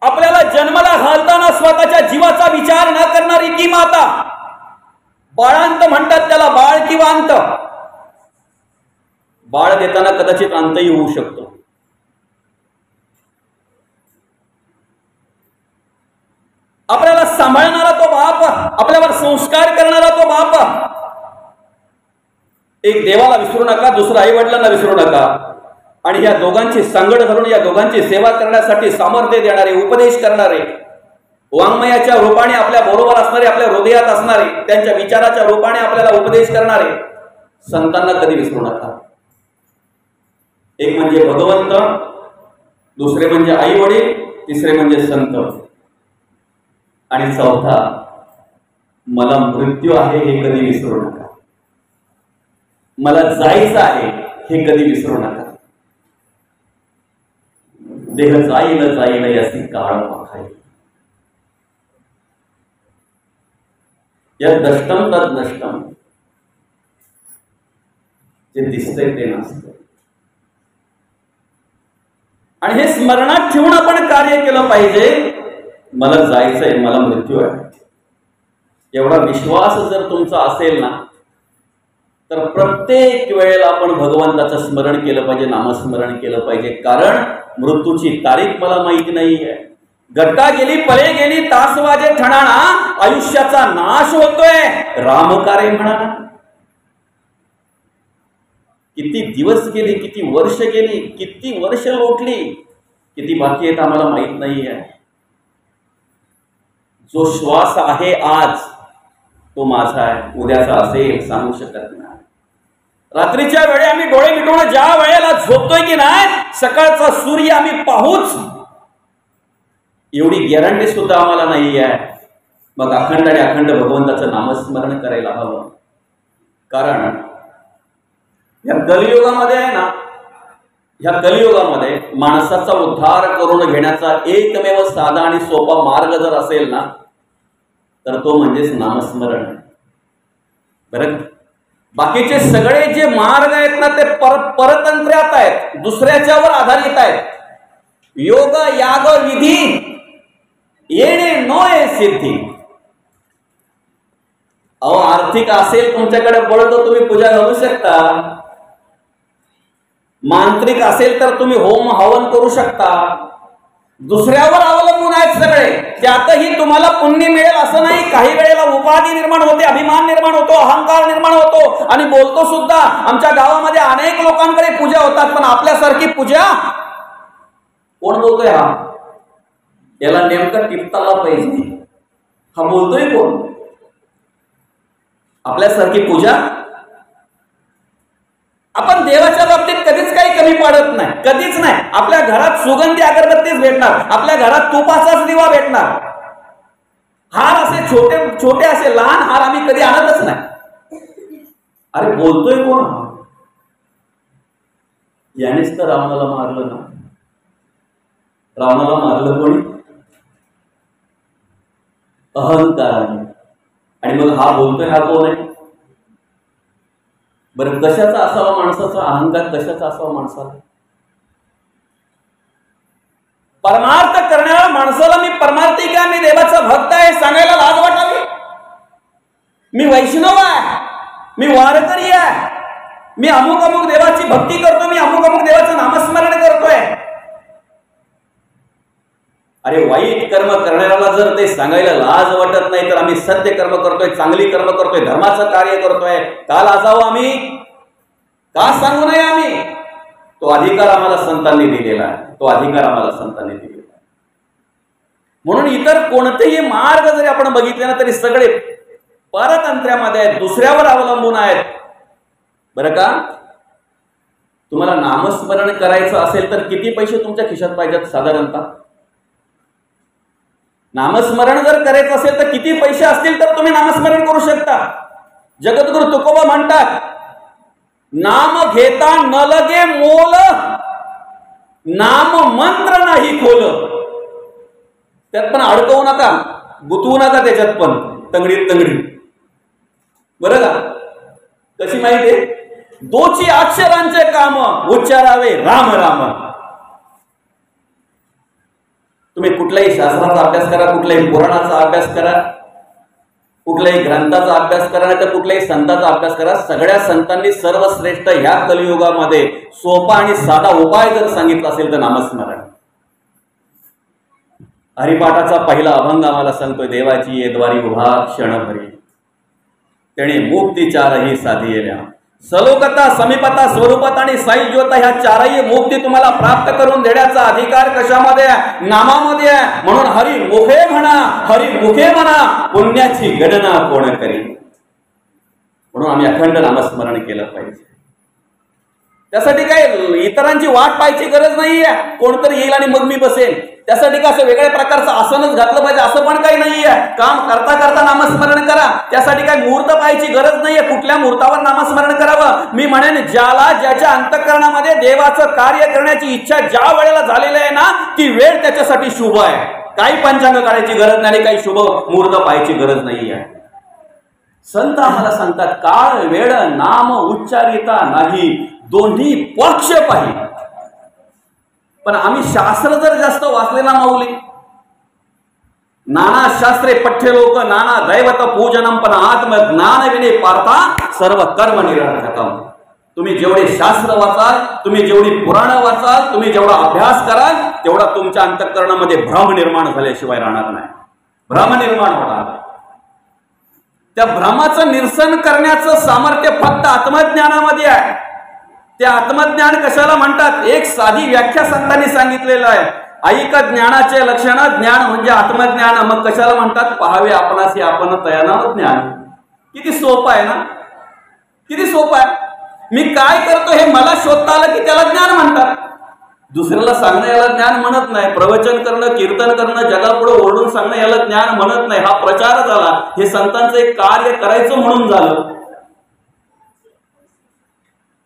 आपल्याला जन्माला घालताना स्वतःच्या जीवाचा विचार न करणारी ती माता. बाळांत म्हणतात त्याला, बाळ किंवा अंत. बाळ देताना कदाचित अंतही होऊ शकतो. आपल्याला सांभाळणारा तो बाप, आपल्यावर संस्कार करणारा तो बाप. एक देवाला विसरू नका, दुसरं आई वडिलांना विसरू नका, आणि या दोघांची सांगड घालून या दोघांची सेवा करण्यासाठी सामर्थ्य देणारे, उपदेश करणारे, वाङ्मयाच्या रूपाने आपल्या बरोबर असणारे, आपल्या हृदयात असणारे, त्यांच्या विचाराच्या रूपाने आपल्याला उपदेश करणारे संतांना कधी विसरू नका. एक म्हणजे भगवंत, दुसरे म्हणजे आई वडील, तिसरे म्हणजे संत, आणि चौथा मला मृत्यू आहे हे कधी विसरू नका. मला जायचं आहे हे कधी विसरू नका. देह जाईल जाईल याची काळ पाखाय. या दष्टम तद नष्टम, जे दिसतंय ते नसतं. आणि हे स्मरणात ठेवून आपण कार्य केलं पाहिजे. मला जायचंय, मला मृत्यू आहे, एवढा विश्वास जर तुमचा असेल ना, तर प्रत्येक वेळेला आपण भगवंताचं स्मरण केलं पाहिजे, नामस्मरण केलं पाहिजे. कारण मृत्यूची तारीख मला माहिती नाहीये. घटका गेली, पळे गेली, तास वाजे ठणाणा, आयुष्याचा नाश होतोय, रामकार्य म्हणा. किती दिवस गेले, किती वर्ष गेली, किती वर्ष लोटली, किती बाकी आहेत आम्हाला माहित नाही आहे. जो श्वास आहे आज तो माझा आहे, उद्याचा असेल सांगू शकत नाही. रात्रीच्या वेळी आम्ही डोळे मिटवून ज्या वेळेला झोपतोय की नाही, सकाळचा सूर्य आम्ही पाहूच एवढी गॅरंटी सुद्धा आम्हाला नाही आहे. मग अखंड आणि अखंड भगवंताचं नामस्मरण करायला हवं. कारण या कलियुगामध्ये आहे ना, ह्या कलियुगामध्ये माणसाचा उद्धार करून घेण्याचा एकमेव साधा आणि सोपा मार्ग जर असेल ना, तर तो म्हणजेच नामस्मरण. बरं, बाकीचे सगळे जे मार्ग आहेत ना ते परतंत्र्यात आहेत, दुसऱ्याच्यावर आधारित आहेत. योग याग विधी येणे नोये सिद्धी. अहो, आर्थिक असेल तुमच्याकडे बळ तर तुम्ही पूजा घालू शकता. मांत्रिक असेल तर तुम्ही होम हवन करू शकता. दुसऱ्यावर अवलंबून आहेत सगळे. त्यातही तुम्हाला पुण्य मिळेल असं नाही. काही वेळेला उपाधी निर्माण होते, अभिमान निर्माण होतो, अहंकार निर्माण होतो आणि बोलतो सुद्धा. आमच्या गावामध्ये अनेक लोकांकडे पूजा होतात, पण आपल्यासारखी पूजा कोण बोलतोय? हा याला नेमकं टिपताला पाहिजे. हा बोलतोय कोण? आपल्यासारखी पूजा. आपण देवाच्या बाबतीत कधीच काही कमी पाडत नाही, कधीच नाही. आपल्या घरात सुगंधी अगरबत्तीच भेटणार, आपल्या घरात तुपाचाच दिवा भेटणार. हार असे छोटे छोटे असे लहान हार आम्ही कधी आणतच नाही. अरे बोलतोय कोण? यानेच तर रावणाला मारलं ना. रावणाला मारलं कोणी? अहंकाराने. आणि मग हा बोलतोय हा कोण आहे? बरं, कशाचा असावा माणसाचा अहंकार? कशाचा असावा माणसाला? परमार्थ करणाऱ्या माणसाला मी परमार्थिक आहे, मी देवाचा भक्त आहे सांगायला लाज वाटावी. मी वैष्णव आहे, मी वारकरी आहे, मी अमुक अमुक देवाची भक्ती करतो, मी अमुक अमुक देवाचं नामस्मरण करतोय. अरे, वाईट कर्म करणाऱ्याला जर ते सांगायला लाज वाटत नाही, तर आम्ही सत्य कर्म करतोय, चांगली कर्म करतोय, धर्माचं कार्य करतोय, का लाजावं आम्ही? का सांगू नये आम्ही? तो अधिकार आम्हाला संतांनी दिलेला आहे. तो अधिकार आम्हाला संतांनी दिलेला आहे. म्हणून इतर कोणतेही मार्ग जरी आपण बघितले ना, तरी सगळे परतंत्र्यामध्ये आहेत, दुसऱ्यावर अवलंबून आहेत. बरं का? तुम्हाला नामस्मरण करायचं असेल तर किती पैसे तुमच्या खिशात पाहिजेत साधारणतः? नामस्मरण जर करायचं असेल तर किती पैसे असतील तर तुम्ही नामस्मरण करू शकता? जगद्गुरु तुकोबा म्हणतात, नाम घेता न लगे मोल, नाम मंत्र नाही खोल. त्यात पण अडकवू नका, गुतवू नका त्याच्यात पण तंगडीत तंगडी. बरं का? कशी माहितीये? दोची अक्षरांचे काम उच्चारावे राम राम. तुम्ही कुठल्याही शास्त्राचा अभ्यास करा, कुठल्याही पुराणाचा अभ्यास करा, कुठल्याही ग्रंथाचा अभ्यास करा, नाही तर कुठल्याही संतांचा अभ्यास करा. सगळ्या संतांनी सर्वश्रेष्ठ ह्या कलियुगामध्ये सोपा आणि साधा उपाय जर सांगितला असेल तर नामस्मरण. हरिपाठाचा पहिला अभंग आम्हाला सांगतोय, देवाची येद्वारी उभा क्षणभरी, त्याने मुक्ती चारही साधियल्या. सलोकता, समीपता, स्वरूपता आणि साईज्योता ह्या चारही मुक्ती तुम्हाला प्राप्त करून देण्याचा अधिकार कशामध्ये आहे? नामामध्ये आहे. म्हणून हरी मुखे म्हणा, हरी मुखे म्हणा, पुण्याची गणना कोण करी. म्हणून आम्ही अखंड नामस्मरण केलं पाहिजे. त्यासाठी काय इतरांची वाट पाहायची गरज नाहीये. कोणतरी येईल आणि मग मी बसेल, त्यासाठी काय असं वेगळ्या प्रकारचं आसनच घातलं पाहिजे असं पण काही नाहीये. काम करता करता नामस्मरण करा. त्यासाठी काय मुहूर्त पाहायची गरज नाहीये. कुठल्या मुहूर्तावर नामस्मरण करावं? मी म्हणेन, ज्याला ज्याच्या अंतःकरणामध्ये देवाचं कार्य करण्याची इच्छा ज्या वेळेला झालेली आहे ना, ती वेळ त्याच्यासाठी शुभ आहे. काही पंचांग करायची गरज नाही, काही शुभ मुहूर्त पाहायची गरज नाहीये. संत आम्हाला सांगतात, काळ वेळ नाम उच्चारिता नाही, दोन्ही पक्ष पाहिजे. पण आम्ही शास्त्र जर जास्त वाचले ना माऊली, नाना शास्त्रे पठ्य लोक नाना दैवत पूजनम, पण आत्मज्ञान विने पार्था सर्व कर्म निरर्थकम. तुम्ही जेवढे शास्त्र वाचाल, तुम्ही जेवढी पुराण वाचाल, तुम्ही जेवढा अभ्यास कराल, तेवढा तुमच्या अंतःकरणामध्ये भ्रम निर्माण झाल्याशिवाय राहणार नाही. भ्रम निर्माण होणार. त्या भ्रमाचं निरसन करण्याचं सामर्थ्य फक्त आत्मज्ञानामध्ये आहे. ते आत्मज्ञान कशाला म्हणतात? एक साधी व्याख्या संतांनी सांगितलेलं आहे. ऐक ज्ञानाचे लक्षण, ज्ञान म्हणजे आत्मज्ञान. मग कशाला म्हणतात? पाहावे आपणासी आपण तयानाव ज्ञान. किती सोपं आहे ना, किती सोपं आहे. मी काय करतो हे मला शोधता आलं की त्याला ज्ञान म्हणतात. दुसऱ्याला सांगणं याला ज्ञान म्हणत नाही. प्रवचन करणं, कीर्तन करणं, जगापुढे ओरडून सांगणं याला ज्ञान म्हणत नाही. हा प्रचार झाला, हे संतांचं एक कार्य करायचं म्हणून झालं.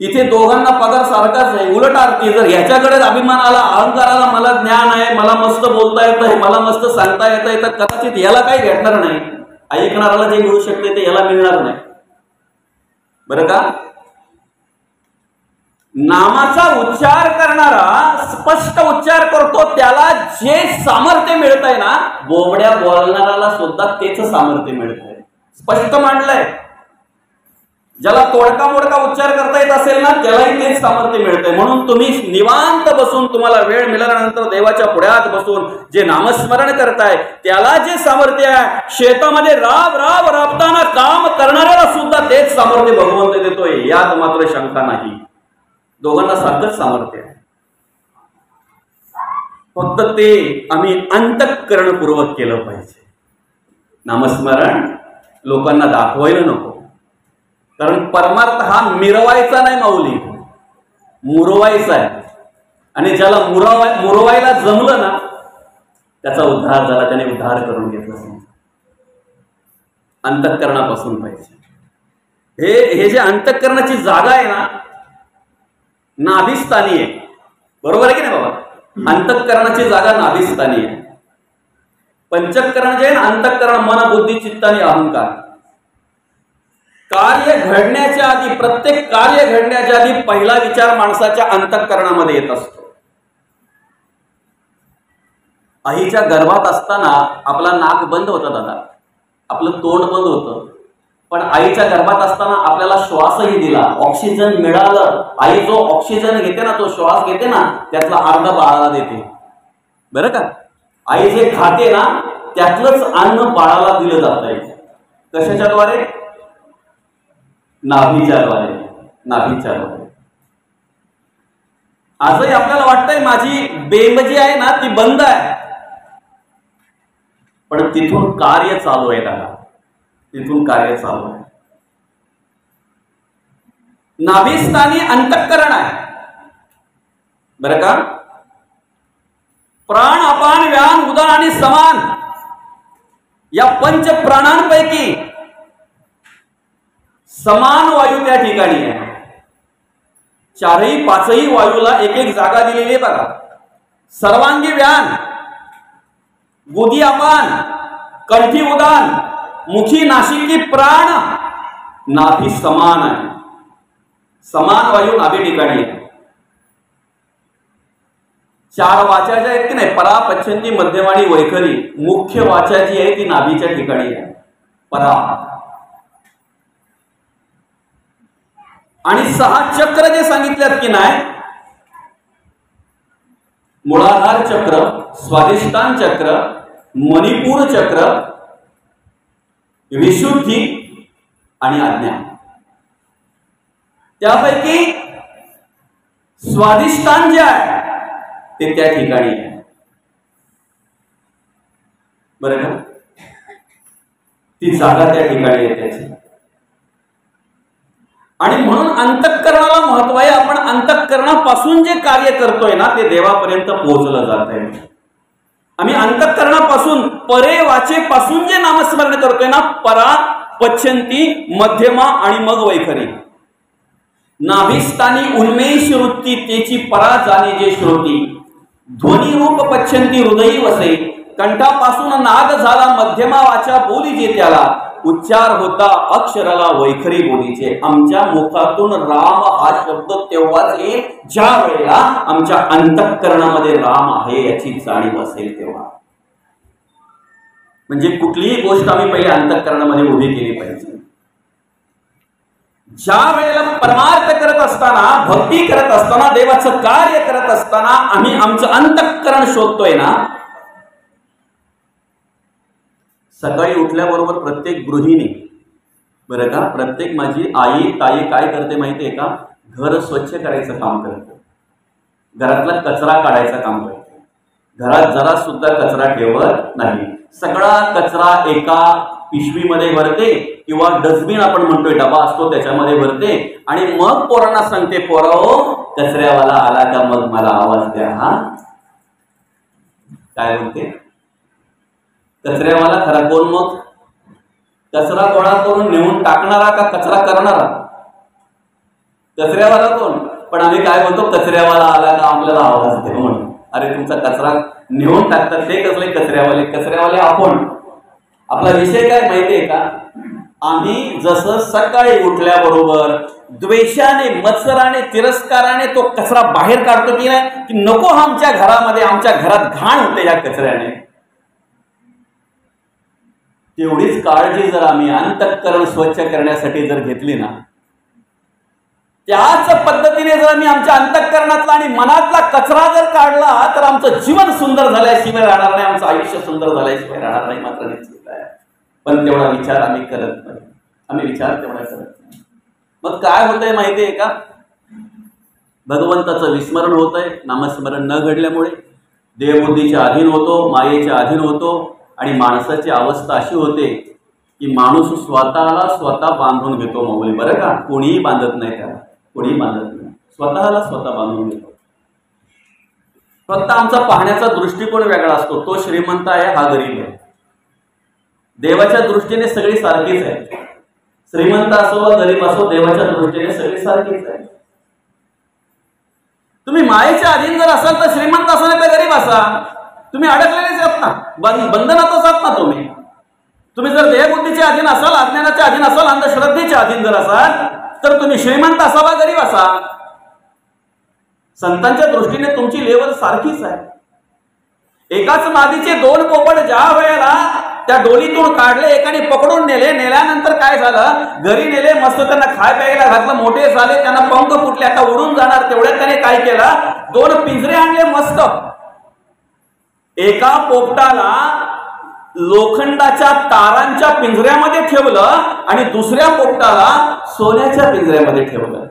इथे दोघांना पगार सारखाच आहे. उलट अर्थी जर ह्याच्याकडे अभिमान आला, अहंकार आला, मला ज्ञान आहे, मला मस्त बोलता येतं, मला मस्त सांगता येतं, तर कदाचित याला काही भेटणार नाही. ऐकणाऱ्याला जे मिळू शकते ते याला मिळणार नाही. बरं का? नामाचा उच्चार करणारा स्पष्ट उच्चार करतो, त्याला जे सामर्थ्य मिळतंय ना, बोबड्या बोलणाऱ्याला सुद्धा तेच सामर्थ्य मिळतंय. स्पष्ट मांडलंय. ज्याला तोडका मोडका उच्चार करता येत असेल ना, त्यालाही तेच सामर्थ्य मिळतंय. म्हणून तुम्ही निवांत बसून, तुम्हाला वेळ मिळाल्यानंतर देवाच्या पुढ्यात बसून जे नामस्मरण करताय त्याला जे सामर्थ्य आहे, शेतामध्ये राब राब राबताना काम करणाऱ्याला सुद्धा तेच सामर्थ्य भगवंत देतोय, यात मात्र शंका नाही. दोघांना सारखंच सामर्थ्य आहे. फक्त ते आम्ही अंतःकरणपूर्वक केलं पाहिजे. नामस्मरण लोकांना दाखवायला नको. कारण परमार्थ हा मिरवायचा नाही माऊली, मुरवायचा आहे. आणि ज्याला मुरवायला जमलं ना, त्याचा उद्धार झाला, त्याने उद्धार करून घेतला. अंतःकरणापासून पाहिजे. हे जे अंतःकरणाची जागा आहे ना, नाभिस्थानी आहे. बरोबर आहे की नाही बाबा? अंतःकरणाची जागा नाभिस्थानी आहे. पंचकरण जे आहे ना, अंतःकरण मन बुद्धी चित्त आणि अहंकार. कार्य घडण्याच्या आधी, प्रत्येक कार्य घडण्याच्या आधी पहिला विचार माणसाच्या अंतःकरणामध्ये येत असतो. आईच्या गर्भात असताना आपला नाक बंद होता दादा, आपलं तोंड बंद होतं, पण आईच्या गर्भात असताना आपल्याला श्वासही दिला, ऑक्सिजन मिळालं. आई जो ऑक्सिजन घेते ना, तो श्वास घेते ना, त्यातला अर्ध बाळाला देते. बरं का? आई जे खाते ना, त्यातलंच अन्न बाळाला दिलं जात आहे. कशाच्या द्वारे? नाभीच्या द्वारे. नाभीच्या द्वारे. आजही आपल्याला वाटतंय माझी बेंब जी आहे ना, ती बंद आहे, पण तिथून कार्य चालू आहे दादा, तिथून कार्य चालू आहे. नाभिस्थानी अंतःकरण आहे. बरं का? प्राण, अपान, व्यान, उदान आणि समान या पंच प्राणांपैकी समान वायू त्या ठिकाणी आहे. चारही पाचही वायूला एक एक जागा दिलेली आहे बघा. सर्वांगी व्यान, गुदी अपान, कंठी उदान, मुखी नाशिकी प्राण, नाभी समान आहे. समान वायू नाभी ठिकाणी आहे. चार वाचा ज्या आहेत की नाही, परा, पच्छंती, मध्यमाणी, वैखरी, मुख्य वाचा जी आहे ती नाभीच्या ठिकाणी आहे. परा. आणि 6 चक्र जे सांगितलेत की नाही, मूलाधार चक्र, स्वाधिष्ठान चक्र, मणिपूर चक्र, विशुद्धी आणि आज्ञा. त्यापैकी स्वाधिष्ठान जे आहे ते त्या ठिकाणी आहे. बरं का? ती जागा त्या ठिकाणी आहे त्याची. आणि म्हणून अंतःकरणाला महत्व आहे. आपण अंतःकरणापासून जे कार्य करतोय ना, ते देवापर्यंत पोहोचलं जात आहे. आम्ही अंतःकरणापासून, परे वाचेपासून जे नामस्मरण करतोय ना, परा, पच्छंती, मध्यमा आणि मग वैखरी. नाभिस्थानी उन्मेष वृत्ती, तेची परा जाणे जे श्रोती. ध्वनी रूप पच्छंती हृदयी वसे, कंठापासून नाद झाला मध्यमा वाचा बोली जे त्याला. उच्चार होता अक्षराला वैखरी बोलीचे. आमच्या मुखातून राम हा शब्द तेव्हाच येईल ज्या वेळेला आमच्या अंतःकरणामध्ये राम आहे याची जाणीव असेल तेव्हा. म्हणजे कुठलीही गोष्ट आम्ही पहिले अंतःकरणामध्ये उभी केली पाहिजे. ज्या वेळेला परमार्थ करत असताना, भक्ती करत असताना, देवाचं कार्य करत असताना आम्ही आमचं अंतःकरण शोधतोय ना, सकाळी उठल्याबरोबर प्रत्येक गृहिणी, बरं का, प्रत्येक माझी आई ताई काय करते माहितीये का? घर स्वच्छ करायचं काम करतं, घरातला कचरा काढायचं काम करतं, घरात जरा सुद्धा कचरा ठेवत नाही. सगळा कचरा एका पिशवीमध्ये भरते किंवा डस्टबिन आपण म्हणतोय, डबा असतो त्याच्यामध्ये भरते आणि मग पोरांना सांगते, पोराओ कचऱ्यावाला आला का मग मला आवाज द्या. हा काय म्हणते? कचऱ्यावाला खरा कोण? मग कचरा गोळा करून नेऊन टाकणारा का कचरा करणारा? कचऱ्यावाला कोण? पण आम्ही काय बोलतो, कचऱ्यावाला आला का आपल्याला आवाज दे म्हणून. अरे तुमचा कचरा नेऊन टाकतात ते कसले कचऱ्यावाले? कचऱ्यावाले आपण. आपला विषय काय माहितीये का? आम्ही जसं सकाळी उठल्याबरोबर द्वेषाने, मत्सराने, तिरस्काराने तो कचरा बाहेर काढतो की नाही, की नको आमच्या घरामध्ये, आमच्या घरात घाण होते या कचऱ्याने, तेवढीच काळजी जर आम्ही अंतःकरण स्वच्छ करण्यासाठी जर घेतली ना, त्याच पद्धतीने जर आम्ही आमच्या अंतःकरणातला आणि मनातला कचरा जर काढला तर आमचं जीवन सुंदर झाल्याशिवाय राहणार नाही, आमचं आयुष्य सुंदर झाल्याशिवाय राहणार नाही. मात्र निश्चित आहे, पण तेवढा विचार आम्ही करत नाही. आम्ही विचार तेवढा करत नाही. मग काय होतंय माहितीये का? भगवंताचं विस्मरण होतंय, नामस्मरण न घडल्यामुळे देवबुद्धीच्या अधीन होतो, मायेच्या अधीन होतो आणि माणसाची अवस्था अशी होते की माणूस स्वतःला स्वतः बांधून घेतो. माऊली बरं का, कोणीही बांधत नाही त्याला, कोणी बांधत नाही, स्वतःला स्वतः बांधून घेतो. फक्त आमचा पाहण्याचा दृष्टिकोन वेगळा असतो. तो श्रीमंत आहे, हा गरीब आहे. देवाच्या दृष्टीने सगळी सारखीच आहे. श्रीमंत असो वा गरीब असो, देवाच्या दृष्टीने सगळी सारखीच आहे. तुम्ही मायेच्या अधीन जर असाल तर श्रीमंत असा नाही तर गरीब असा, तुम्ही अडकलेलेच आहात ना, बंधनातच आहात ना तुम्ही. तुम्ही जर देहबुद्धीच्या अधीन असाल, अज्ञानाच्या अधीन असाल, अंधश्रद्धेच्या अधीन जर असाल तर तुम्ही श्रीमंत असावा, गरीब असा, संतांच्या दृष्टीने तुमची लेवल सारखीच आहे. एकाच मादीचे दोन पोपट ज्या वेळेला त्या डोलीतून काढले, एकाने पकडून नेले, नेल्यानंतर काय झालं, घरी नेले, मस्त त्यांना खाय प्यायला घातलं, मोठे झाले, त्यांना पंख फुटले, आता उडून जाणार. तेवढ्यात त्याने काय केलं, दोन पिंजरे आणले मस्त. एका पोपटाला लोखंडाच्या तारांच्या पिंजऱ्यामध्ये ठेवलं आणि दुसऱ्या पोपटाला सोन्याच्या पिंजऱ्यामध्ये ठेवलं.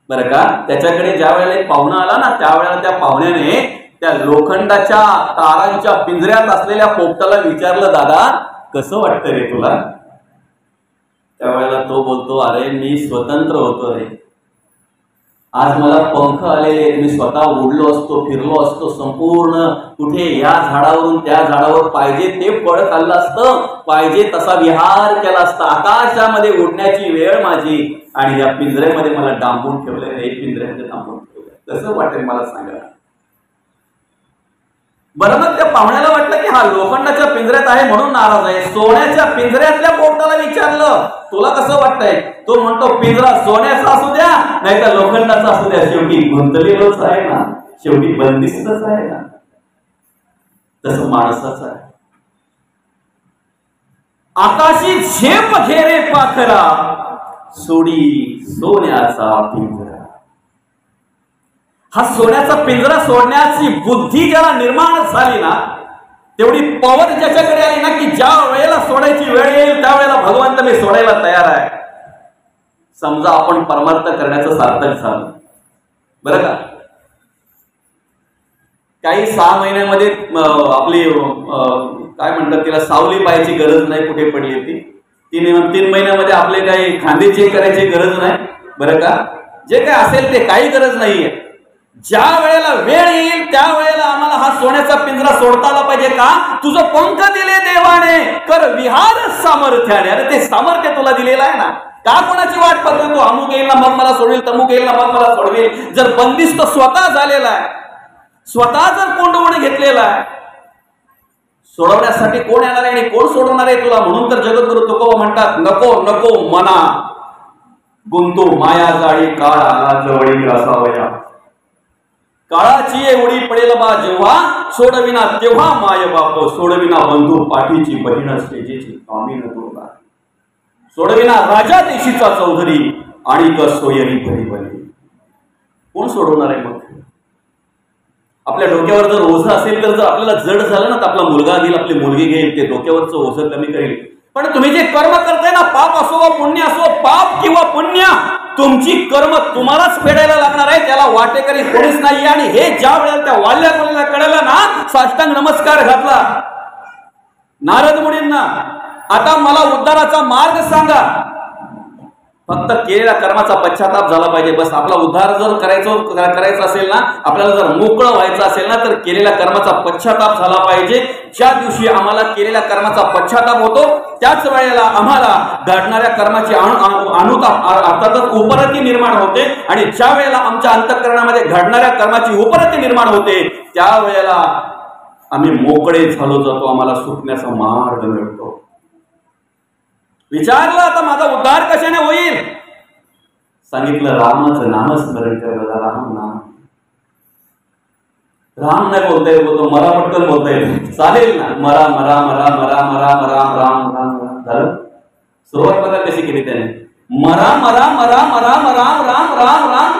बरं का, त्याच्याकडे ज्या वेळेला एक पाहुणा आला ना, त्यावेळेला त्या पाहुण्याने त्या लोखंडाच्या तारांच्या पिंजऱ्यात असलेल्या पोपटाला विचारलं, दादा कसं वाटतं रे तुला? त्यावेळेला तो बोलतो, अरे मी स्वतंत्र होतो रे, आज मला पंख आलेले, मी स्वतः उडलो असतो, फिरलो असतो संपूर्ण, कुठे या झाडावरून त्या झाडावर, पाहिजे ते फळ खाल्लं असतं, पाहिजे तसा विहार केला असता. आकाशामध्ये उडण्याची वेळ माझी आणि या पिंजऱ्यामध्ये मला डांबून ठेवलंय, एक पिंजऱ्यामध्ये डांबून ठेवलंय, कसं वाटेल मला सांगा. बरं, मग त्या पाहुण्याला वाटलं की हा लोखंडाच्या पिंजऱ्यात आहे म्हणून नाराज आहे. सोन्याच्या पिंजऱ्यातल्या पोपटाला विचारलं, तुला कसं वाटतंय? तो म्हणतो, पिंजरा सोन्याचा असू द्या नाही तर लोखंडाचा असू द्या, शेवटी गुंतलेलोच आहे ना, शेवटी बंदिस्तच आहे ना. तसं माणसाचं आहे. आकाशी झेप घेरे पाखरा, सोडी सोन्याचा पिंजरा. हा सोन्याचा पिंजरा सोडण्याची बुद्धी ज्याला निर्माण झाली ना, तेवढी पॉवर ज्याच्याकडे आली ना, की ज्या वेळेला सोडायची वेळ येईल त्यावेळेला भगवंत मी सोडायला तयार आहे. समजा आपण परमार्थ करण्याचं सार्थक झालं. बरं का, काही 6 महिन्यामध्ये आपली काय म्हणतात तिला, सावली पाहायची गरज नाही, कुठे पडली होती. 3 महिन्यामध्ये आपले काही खांदे चेक करायची गरज नाही. बरं का, जे काय असेल ते काही गरज नाहीये. ज्या वेळेला वेळ येईल त्या वेळेला आम्हाला हा सोन्याचा पिंजरा सोडता आला पाहिजे. का? तुझं पंख दिले देवाने, कर विहार सामर्थ्याने. अरे ते सामर्थ्य तुला दिलेलं आहे ना, का कोणाची वाट पाहतोय तू? अमुक येईल ना मग मला सोडवेल, तमुक येईल ना मग मला सोडवेल. जर बंदिस्त स्वतः झालेला आहे, स्वतः जर कोंडवून घेतलेला आहे, सोडवण्यासाठी कोण येणार आहे आणि कोण सोडवणार आहे तुला? म्हणून तर जगद्गुरु तुकोबा म्हणतात, नको नको मना गुंतू माया जाळी, काळ आला जवळी ग्रासावया. काळाची एवढी पडेल बा जेव्हा, सोडविना तेव्हा माय बाप, सोडविना बंधू पाठीची बहीण स्टेजेची कामीन दुर्गा. सोडविना राजा देशीचा चौधरी, आणि सोयरी भरी बनी. कोण सोडवणार आहे मग? आपल्या डोक्यावर जर ओझं असेल तर, जर आपल्याला जड झालं ना तर आपला मुलगा घेईल, आपली मुलगी घेईल, ते डोक्यावरचं ओझं कमी करेल. पण तुम्ही जे कर्म करताय ना, पाप असो वा पुण्य असो, पाप किंवा पुण्य तुमची कर्म तुम्हालाच फेडायला लागणार आहे, त्याला वाटेकरी कोणीच नाही. आणि हे ज्या वेळेला त्या वाल्या कोणाला कळलं ना, साष्टांग नमस्कार घातला नारद मुनींना. आता मला उद्धाराचा मार्ग सांगा. फक्त केलेल्या कर्माचा पश्चाताप झाला पाहिजे, बस. आपला उद्धार जर करायचा असेल ना, आपल्याला जर मोकळं व्हायचं असेल ना, तर केलेल्या कर्माचा पश्चाताप झाला पाहिजे. ज्या दिवशी आम्हाला केलेल्या कर्माचा पश्चाताप होतो त्याच वेळेला आम्हाला घडणाऱ्या कर्माची अर्थातच उपरती निर्माण होते. आणि ज्या वेळेला आमच्या अंतःकरणामध्ये घडणाऱ्या कर्माची उपरती निर्माण होते त्यावेळेला आम्ही मोकळे झालो जातो, आम्हाला सुटण्याचा मार्ग मिळतो. विचारलं आता माझा उद्धार कशाने होईल? सांगितलं रामाचं नामस्मरण कर. राम नाम. राम नाही बोलता येत, बोलतो मरा पटकन बोलता येत, चालेल ना. मरा मरा मरा मरा मरा मरा राम राम झालं. सुरुवात बघा कशी केली त्याने. मरा मरा मरा मरा राम राम राम राम.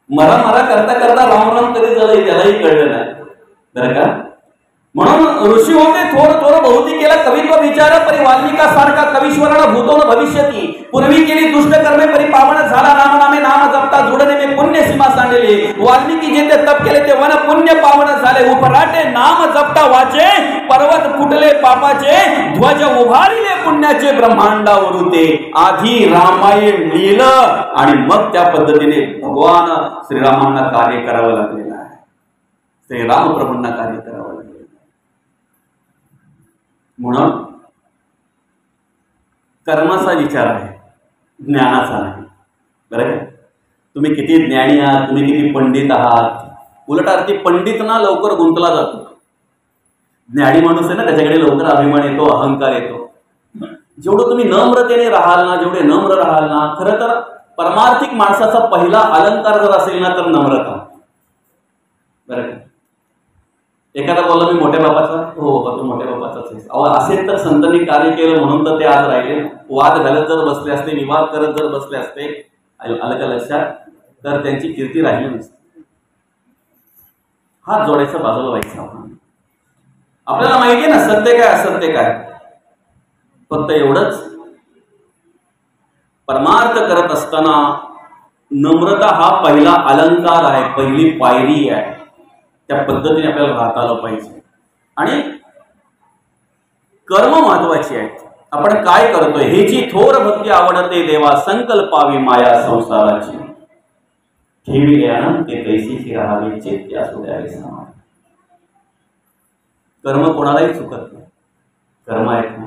मरा मरा करता करता राम राम कधी झालं त्यालाही कळलं नाही बरं का. म्हणून ऋषी होते थोडं थोडं बहुती केला कवित्व विचार परी वाल्मिका सारखा कवीश्वरानं भूतो न भविष्यती. पूर्वी केली दुष्ट कर्मे परी पावन झाला नाम नामे नाम जपता जुडणे मे पुण्य सीमा सांडले. वाल्मिकी जे ते तप केले ते वन पुण्य पावन झाले. उपराटे नाम जपता वाचे पर्वत फुटले पापाचे. ध्वज उभारिले पुण्याचे ब्रह्मांडावरून ते. आधी रामायण लिहिलं आणि मग त्या पद्धतीने भगवान श्रीरामांना कार्य करावं लागलेलं आहे. श्रीरामप्रभूंना कार्य करावं लागेल. म्हणून कर्माचा विचार आहे, ज्ञानाचा नाही बरं का. तुम्ही किती ज्ञानी आहात, तुम्ही किती पंडित आहात, उलट अर्थी पंडित ना लवकर गुंतला जातो. ज्ञानी माणूस आहे ना त्याच्याकडे लवकर अभिमान येतो, अहंकार येतो. जेवढं तुम्ही नम्रतेने राहाल ना, जेवढे नम्र राहाल ना, खरं तर परमार्थिक माणसाचा पहिला अलंकार जर असेल ना तर नम्रता बरं का. एखादा बोलला मी मोठ्या बापाचा, हो बाबा तू मोठ्या बापाचाच आहेस. अहो असेल तर संतांनी कार्य केलं म्हणून तर ते आज राहिले. वाद घालत जर बसले असते, विवाद करत जर बसले असते, आलं का लक्षात, तर त्यांची कीर्ती राहिली नसते. हात जोडायचा बाजूला व्हायचा. आपल्याला माहिती आहे ना सत्य काय असत्य काय. फक्त एवढंच, परमार्थ करत असताना नम्रता हा पहिला अलंकार आहे, पहिली पायरी आहे. त्या पद्धतीने आपल्याला राहता आलं पाहिजे. आणि कर्म महत्वाची आहेत. आपण काय करतोय हे जी थोर भक्ती आवडते देवा, संकल्पावी माया संसाराची. ठेवी अनंते तैसीची राहावी, चेत्या असू द्यावे समान. कर्म कोणालाही चुकत नाही. कर्म आहेत ना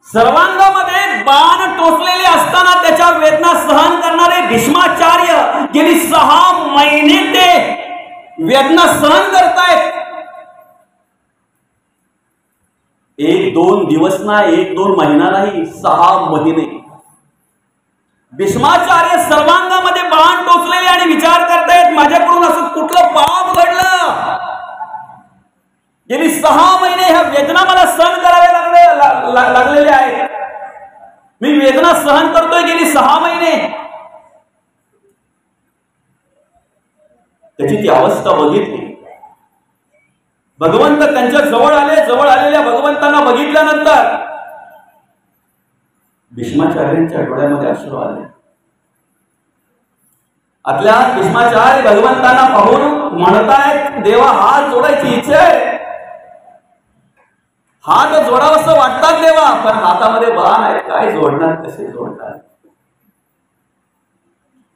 सर्वांगामध्ये बाण टोचलेले असताना त्याच्या वेदना सहन करणारे भीष्माचार्य गेली 6 महिने ते वेदना सहन करतायत. 1-2 दिवस ना, 1-2 महिना नाही, 6 महिने. भीष्माचार्य सर्वांगामध्ये बाण टोचलेले आणि विचार करतायत माझ्याकडून असं कुठलं पाप घडलं. गेली 6 महिने ह्या वेदना मला सहन करावे लागलेले आहेत. मी वेदना सहन करतोय गेली 6 महिने. त्याची ती अवस्था बघितली. भगवंत त्यांच्या जवळ आले. जवळ आलेल्या भगवंतांना बघितल्यानंतर भीष्माचार्यांच्या डोळ्यामध्ये अश्रू आले. आतल्या भीष्माचार्य भगवंतांना पाहून म्हणतायत देवा हात जोडायची इच्छा आहे. हात जोडावंसं वाटतात देवा, पण हातामध्ये बाण आहे, काय जोडणार, कसे जोडणार.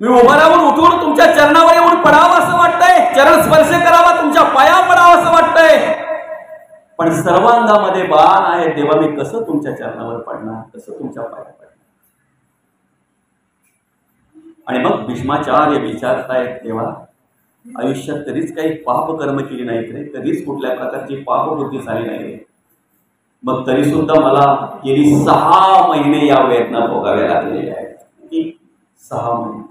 मी उभं राहून उठून तुमच्या चरणावर येऊन पडावं असं वाटतंय, चरण स्पर्श करावा, तुमच्या पाया पडावं असं वाटतंय, पण सर्वांगामध्ये बाण आहे देवा, मी कसं तुमच्या चरणावर पडणार, कसं तुमच्या पाया पडणार. आणि मग भीष्माचार्य विचारतायत देवा आयुष्यात कधीच काही पाप कर्म केली नाहीत रे, कधीच कुठल्या प्रकारची पापबुद्धी झाली नाही रे, मग तरी सुद्धा मला गेली 6 महिने या वेदना भोगाव्या लागलेल्या आहेत. 6 महिने.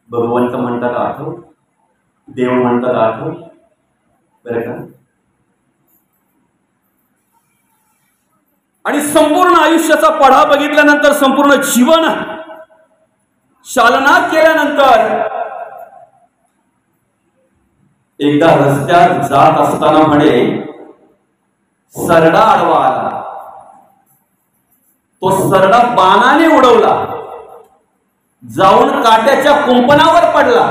भगवंत म्हणतात आठव, देव म्हणतात आठव बरं का. आणि संपूर्ण आयुष्याचा पढा बघितल्यानंतर, संपूर्ण जीवन चालना केल्यानंतर, एकदा रस्त्यात जात असताना म्हणे सरडा आडवा आला. तो सरडा बाणाने उडवला, जाऊन काट्याच्या कुंपणावर पडला.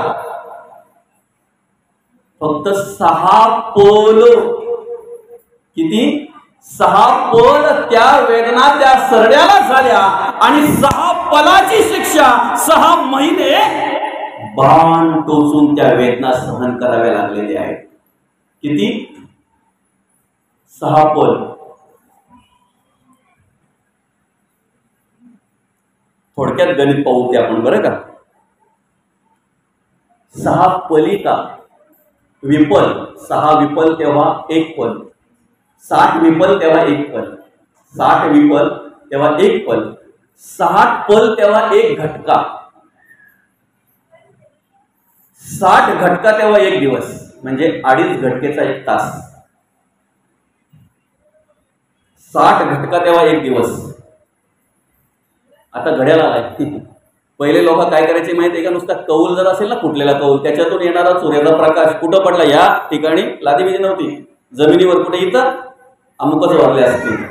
फक्त 6 पल, किती? 6 पल त्या वेदना त्या सरड्याला झाल्या आणि 6 पलाची शिक्षा 6 महिने बाण टोचून त्या वेदना सहन कराव्या लागलेल्या आहेत. किती? 6 पल. थोडक्यात गणित पाहू ते आपण, बरं का? 6 पलिका विपल, 6 विपल तेव्हा 1 पल, 60 विपल तेव्हा 1 पल, 60 विपल तेव्हा 1 पल, 60 पल तेव्हा 1 घटका, 60 घटका तेव्हा 1 दिवस, म्हणजे 2.5 घटकेचा 1 तास. 60 घटका तेव्हा 1 दिवस. आता घड्याळ आलाय. पहिले लोक काय करायचे माहिती आहे का? नुसता कौल जर असेल ना, फुटलेला कौल, त्याच्यातून येणारा सूर्याचा प्रकाश कुठं पडला? या ठिकाणी लादी बिदी नव्हती, जमिनीवर कुठे इथं अमुकच वाढले असतील,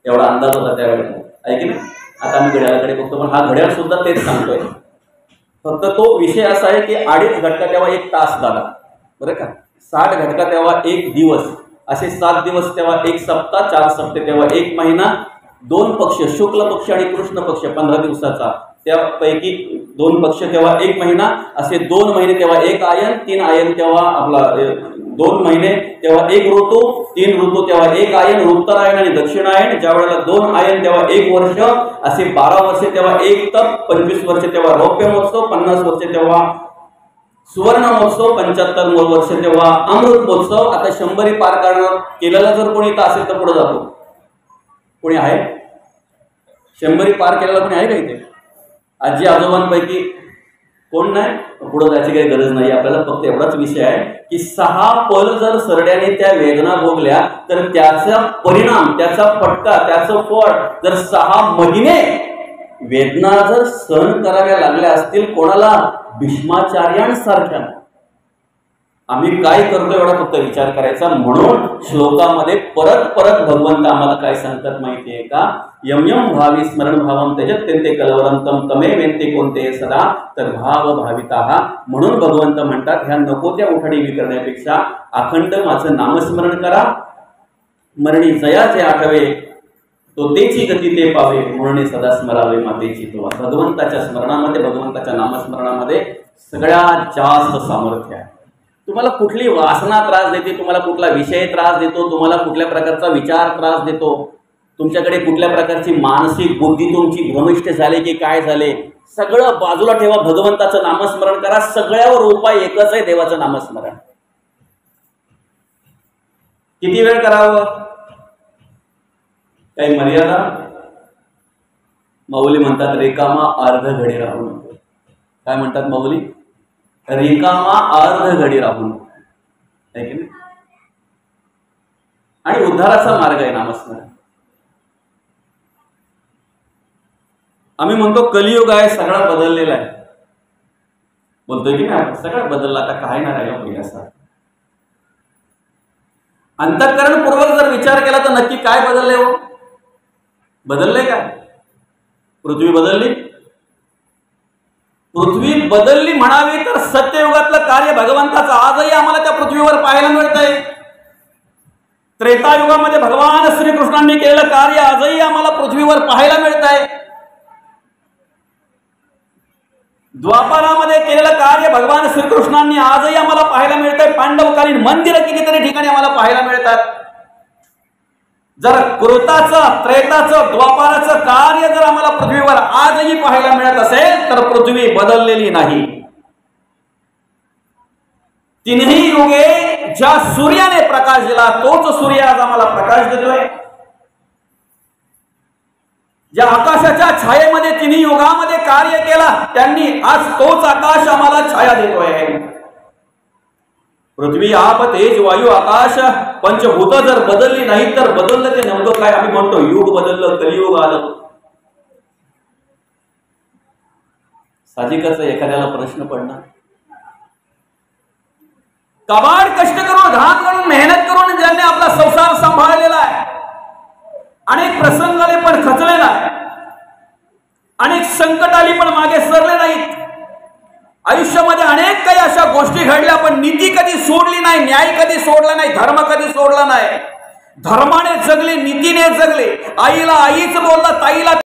एवढा अंदाज होता त्यावेळेला, आहे की नाही? आता आम्ही घड्याळाकडे बघतो, पण हा घड्याळ सुद्धा तेच सांगतोय. फक्त तो विषय असा आहे की 2.5 घटका तेव्हा 1 तास झाला, बरं का? 60 घटका तेव्हा 1 दिवस, असे 7 दिवस तेव्हा 1 सप्ताह, 4 सप्ते तेव्हा 1 महिना, 2 पक्ष, शुक्ल पक्ष आणि कृष्ण पक्ष 15 दिवसाचा, त्यापैकी 2 पक्ष तेव्हा 1 महिना, असे 2 महिने तेव्हा 1 आयन, 3 आयन तेव्हा आपला 2 महिने तेव्हा 1 ऋतू, 3 ऋतू तेव्हा 1 आयन, उत्तरायण आणि दक्षिणायन, ज्या वेळेला 2 आयन तेव्हा 1 वर्ष, असे 12 वर्षे तेव्हा 1 तप, 25 वर्षे तेव्हा रौप्य महोत्सव, 50 वर्षे तेव्हा सुवर्ण महोत्सव, 75 वर्षे तेव्हा अमृत महोत्सव. आता 100 पार करणार केलेला जर कोणी इथं असेल तर पुढे जातो. कोणी आहे? 100 पार केलेला कोणी आहे का इथे? आजी आजोबांपैकी कोण नाही? पुढे जायची काही गरज नाही. आपल्याला फक्त एवढाच विषय आहे की 6 पल जर सरड्याने त्या वेदना भोगल्या तर त्याचा परिणाम, त्याचा फटका, त्याचं फळ जर 6 महिने वेदना जर सहन कराव्या लागल्या असतील कोणाला? भीष्माचार्यांसारख्या. आम्ही काय करतो एवढा फक्त विचार करायचा. म्हणून श्लोकामध्ये परत परत भगवंत आम्हाला काय सांगतात माहितीये का? यम यम भावी स्मरण भावम त्यजत्यन्ते कलवरम तम तमे वेंते कोणते सदा तर भाव भाविताः. म्हणून भगवंत म्हणतात ह्या नको त्या उठाडीवी करण्यापेक्षा अखंड माझं नामस्मरण करा. मरणी जयाचे आठवे तो तेची गती ते पावे, म्हणून सदा स्मरावे मातेची तो. भगवंताच्या स्मरणामध्ये, भगवंताच्या नामस्मरणामध्ये सगळ्यात जास्त सामर्थ्य आहे. तुम्हाला कुठली वासना त्रास देते, तुम्हाला कुठला विषय त्रास देतो, तुम्हाला कुठल्या प्रकारचा विचार त्रास देतो, तुमच्याकडे कुठल्या प्रकारची मानसिक बुद्धी तुमची भ्रमिष्ट झाले की काय झाले, सगळं बाजूला ठेवा. भगवंताचं नामस्मरण करा. सगळ्यावर उपाय एकच आहे, देवाचं नामस्मरण. किती वेळ करावं? काही मर्यादा? माऊली म्हणतात रिकामा अर्ध घडी राहून. काय म्हणतात माऊली? रिकामा अर्ध घडी राहून, आहे की नाही? आणि उद्धाराचा मार्ग आहे नामस्मरण. आम्ही म्हणतो कलियुग आहे, सगळा बदललेला आहे, बोलतोय की नाही? सगळं बदललं, आता काय नाही राहिलं पहिल्यासारखं. अंतःकरणपूर्वक जर विचार केला तर नक्की काय बदलले हो? बदलले काय? पृथ्वी बदलली? पृथ्वी बदलली म्हणावी तर सत्ययुगातलं कार्य भगवंताचं आजही आम्हाला त्या पृथ्वीवर पाहायला मिळतंय. त्रेतायुगामध्ये भगवान श्रीकृष्णांनी केलेलं कार्य आजही आम्हाला पृथ्वीवर पाहायला मिळत आहे. द्वापारामध्ये केलेलं कार्य भगवान श्रीकृष्णांनी आजही आम्हाला पाहायला मिळतंय. पांडवकालीन मंदिरं कितीतरी ठिकाणी आम्हाला पाहायला मिळतात. जर कृताचं, त्रेताचं, द्वापाराचं कार्य जर आम्हाला पृथ्वीवर आजही पाहायला मिळत असेल तर पृथ्वी बदललेली नाही. तिन्ही युगे ज्या सूर्याने प्रकाश दिला तोच सूर्य आज आम्हाला प्रकाश देतोय. ज्या आकाशाच्या छायेमध्ये तिन्ही युगामध्ये कार्य केला त्यांनी आज तोच आकाश आम्हाला छाया देतोय. पृथ्वी, आप, तेज, वायू, आकाश, पंचभूत जर बदलली नाही तर बदललं ते नेमकं काय? आम्ही म्हणतो युग बदललं, कलियुग आलं. साहजिकच एखाद्याला प्रश्न पडणार, कबाड कष्ट करून, घाम करून, मेहनत करून ज्यांनी आपला संसार सांभाळलेला आहे, अनेक प्रसंगाने पण खचलेला आहे, अनेक संकट आली पण मागे सरले नाहीत. आयुष्यामध्ये अनेक काही अशा गोष्टी घडल्या पण नीती कधी सोडली नाही, न्याय कधी सोडला नाही, धर्म कधी सोडला नाही. धर्माने जगले, नीतीने जगले. आईला आईच बोलला, ताईला